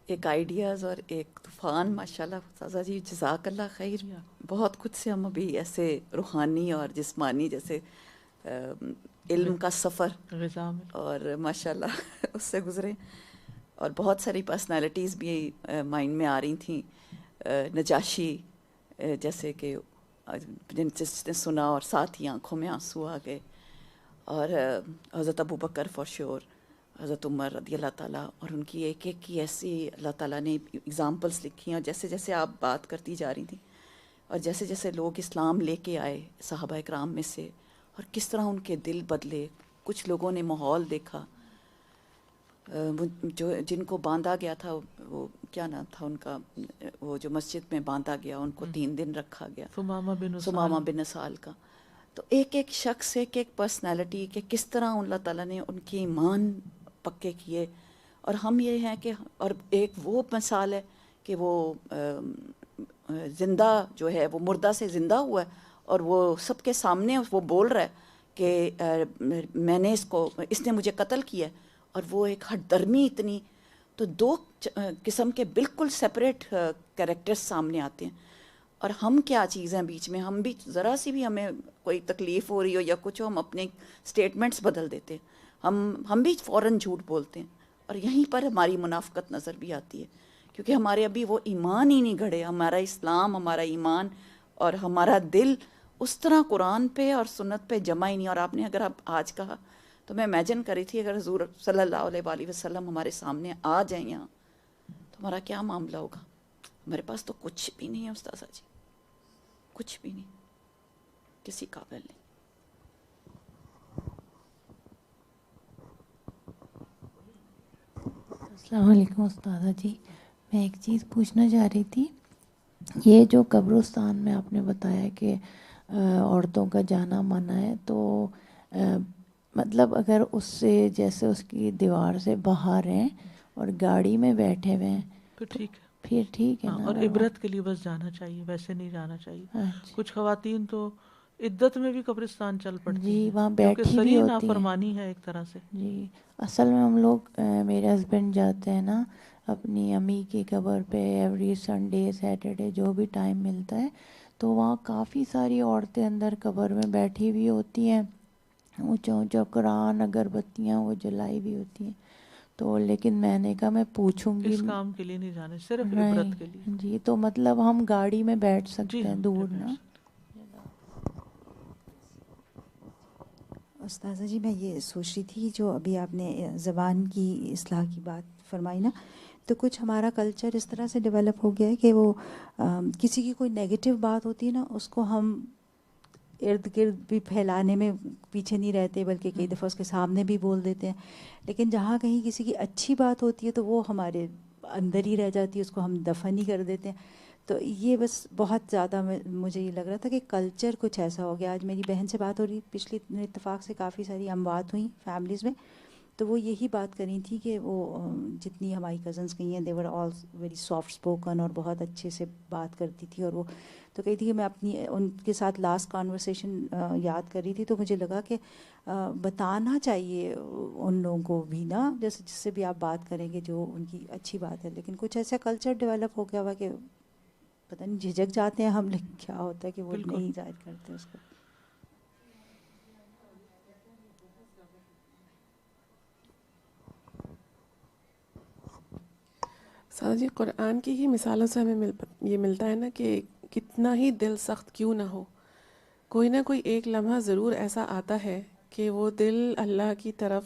ایک آئیڈیاز اور ایک طوفان. ماشاءاللہ استاذہ جی جزاک اللہ خیر. بہت کچھ سے ہم ابھی ایسے روحانی اور جسمانی جیسے علم کا سفر اور ماشاءاللہ اس سے گزرے، اور بہت ساری پرسنالٹیز بھی مائنڈ میں آ رہی تھیں. نجاشی جیسے کہ جس نے سنا اور ساتھ ہی آنکھوں میں آنسو آ گئے، اور حضرت ابو بکر فار شیور، حضرت عمر رضی اللہ تعالیٰ، اور ان کی ایک ایک کی ایسی اللہ تعالیٰ نے اگزامپلس لکھی ہیں. اور جیسے جیسے آپ بات کرتی جا رہی تھیں اور جیسے جیسے لوگ اسلام لے کے آئے صحابہ اکرام میں سے، اور کس طرح ان کے دل بدلے. کچھ لوگوں نے ماحول دیکھا، جو جن کو باندھا گیا تھا، وہ کیا نام تھا ان کا، وہ جو مسجد میں باندھا گیا ان کو 3 دن رکھا گیا، سمامہ بن اسال کا. تو ایک ایک شخص، ایک ایک پرسنالٹی کہ کس طرح اللہ تعالیٰ نے ان کے ایمان پکے کیے. اور ہم یہ ہیں کہ، اور ایک وہ مثال ہے کہ وہ زندہ جو ہے وہ مردہ سے زندہ ہوا ہے، اور وہ سب کے سامنے وہ بول رہا ہے کہ میں نے اس نے مجھے قتل کیا ہے. اور وہ ایک ہٹ درمی اتنی. تو 2 قسم کے بالکل سپریٹ کریکٹرز سامنے آتے ہیں. اور ہم کیا چیز ہیں بیچ میں؟ ہم بھی ذرا سی بھی ہمیں کوئی تکلیف ہو رہی ہو یا کچھ ہو، ہم اپنے سٹیٹمنٹس بدل دیتے ہیں. ہم بھی فوراً جھوٹ بولتے ہیں. اور یہیں پر ہماری منافقت نظر بھی آتی ہے، کیونکہ ہمارے ابھی وہ ایمان ہی نہیں گھڑے. ہمارا اسلام، ہمارا ایمان اور ہمارا دل اس طرح قرآن پہ اور سنت پہ جمع ہی نہیں. اور آپ نے اگر آپ آج کہا تو میں امیجن کری تھی اگر حضور صلی اللہ علیہ وآلہ وسلم ہمارے سامنے آ جائیں یہاں تو ہمارا کیا معاملہ ہوگا. ہمارے پاس تو کچھ بھی نہیں ہے استاذہ جی، کچھ بھی نہیں، کسی قابل نہیں. السلام علیکم استاذہ جی. میں ایک چیز پوچھنا چاہ رہی تھی. یہ جو قبرستان میں آپ نے بتایا کہ عورتوں کا جانا منع ہے، تو مطلب اگر اس سے جیسے اس کی دیوار سے باہر ہیں اور گاڑی میں بیٹھے ہوئے ہیں پھر ٹھیک ہے. پھر ٹھیک ہے ہاں، نا. اور اگر وہ عبرت کے لیے بس جانا چاہیے، ویسے نہیں جانا چاہیے. اچھا کچھ خواتین تو عدت میں بھی قبرستان چل پڑتی جی ہیں، وہاں جو کہ بیٹھی بھی صریح ہوتی ہیں. نافرمانی ہے ایک طرح سے. جی اصل میں ہم لوگ میرے ہسبینڈ جاتے ہیں نا اپنی امی کی قبر پہ ایوری سنڈے سیٹرڈے جو بھی ٹائم ملتا ہے، تو وہاں کافی ساری عورتیں اندر قبر میں بیٹھی ہوئی ہوتی ہیں، اونچا اونچا قرآن اگربتیاں وہ جلائی بھی ہوتی ہیں. تو لیکن میں نے کہا میں پوچھوں گی. اس کام کے لیے نہیں جانے، صرف نہیں عبرت کے لیے. جی، تو مطلب ہم گاڑی میں بیٹھ جی سکتے ہیں ہاں، دور بیٹھ نا. سکتے. استاذہ جی میں یہ سوچ رہی تھی جو ابھی آپ نے زبان کی اصلاح کی بات فرمائی نا، تو کچھ ہمارا کلچر اس طرح سے ڈیولپ ہو گیا ہے کہ وہ کسی کی کوئی نیگیٹو بات ہوتی ہے نا، اس کو ہم ارد گرد بھی پھیلانے میں پیچھے نہیں رہتے، بلکہ کئی دفعہ اس کے سامنے بھی بول دیتے ہیں. لیکن جہاں کہیں کسی کی اچھی بات ہوتی ہے تو وہ ہمارے اندر ہی رہ جاتی ہے، اس کو ہم دفن ہی کر دیتے ہیں. تو یہ بس بہت زیادہ مجھے یہ لگ رہا تھا کہ کلچر کچھ ایسا ہو گیا. آج میری بہن سے بات ہو رہی، پچھلی اتفاق سے کافی ساری اموات ہوئیں فیملیز میں، تو وہ یہی بات کر رہی تھی کہ وہ جتنی ہماری کزنس گئی ہیں دیور آل ویری سافٹ اسپوکن اور بہت اچھے سے بات کرتی تھی. اور وہ تو کہی تھی کہ میں اپنی ان کے ساتھ لاسٹ کانورسیشن یاد کر رہی تھی، تو مجھے لگا کہ بتانا چاہیے ان لوگوں کو بھی نا، جیسے جس سے بھی آپ بات کریں گے جو ان کی اچھی بات ہے. لیکن کچھ ایسا کلچر ڈیولپ ہو گیا ہوا کہ پتہ نہیں جھجک جاتے ہیں ہم، لیکن کیا ہوتا ہے کہ وہ بالکل. نہیں ظاہر کرتے اس کو. سادہ جی قرآن کی ہی مثالوں سے ہمیں یہ ملتا ہے نا کہ کتنا ہی دل سخت کیوں نہ ہو، کوئی نہ کوئی ایک لمحہ ضرور ایسا آتا ہے کہ وہ دل اللہ کی طرف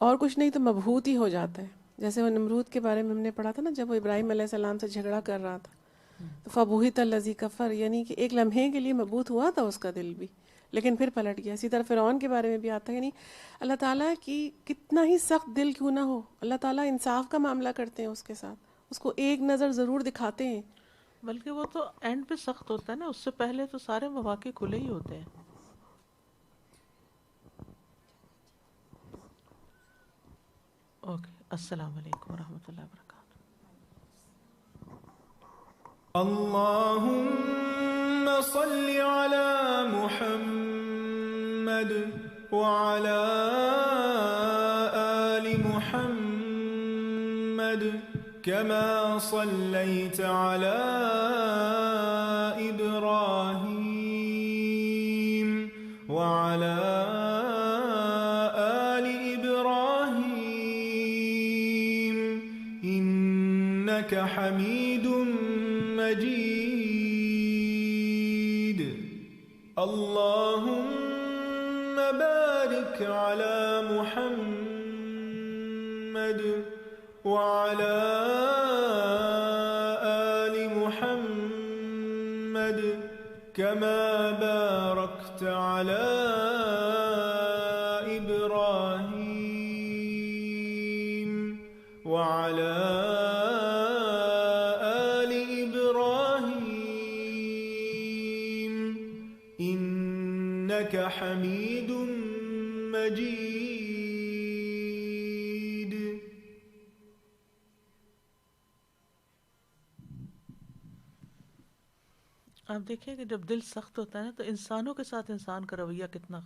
اور کچھ نہیں تو مبہوت ہی ہو جاتا ہے. جیسے وہ نمرود کے بارے میں ہم نے پڑھا تھا نا، جب وہ ابراہیم علیہ السلام سے جھگڑا کر رہا تھا تو فبہت الذی کفر، یعنی کہ ایک لمحے کے لیے مبہوت ہوا تھا اس کا دل بھی، لیکن پھر پلٹ گیا. اسی طرح فرعون کے بارے میں بھی آتا ہے، یعنی اللہ تعالیٰ کی کتنا ہی سخت دل کیوں نہ ہو، اللہ تعالیٰ انصاف کا معاملہ کرتے ہیں اس کے ساتھ، اس کو ایک نظر ضرور دکھاتے ہیں. بلکہ وہ تو اینڈ پہ سخت ہوتا ہے نا، اس سے پہلے تو سارے مواقع کھلے ہی ہوتے ہیں. اوکے، السلام علیکم ورحمۃ اللہ وبرکاتہ. اللهم صل على محمد وعلى آل محمد كما صليت على إبراهيم وعلى آل إبراهيم إنك حميد مجيد. اللهم بارك على محمد وعلى آل محمد كما باركت على إبراهيم وعلى إنك حميد مجيد. آپ دیکھیں کہ جب دل سخت ہوتا ہے نا تو انسانوں کے ساتھ انسان کا رویہ کتنا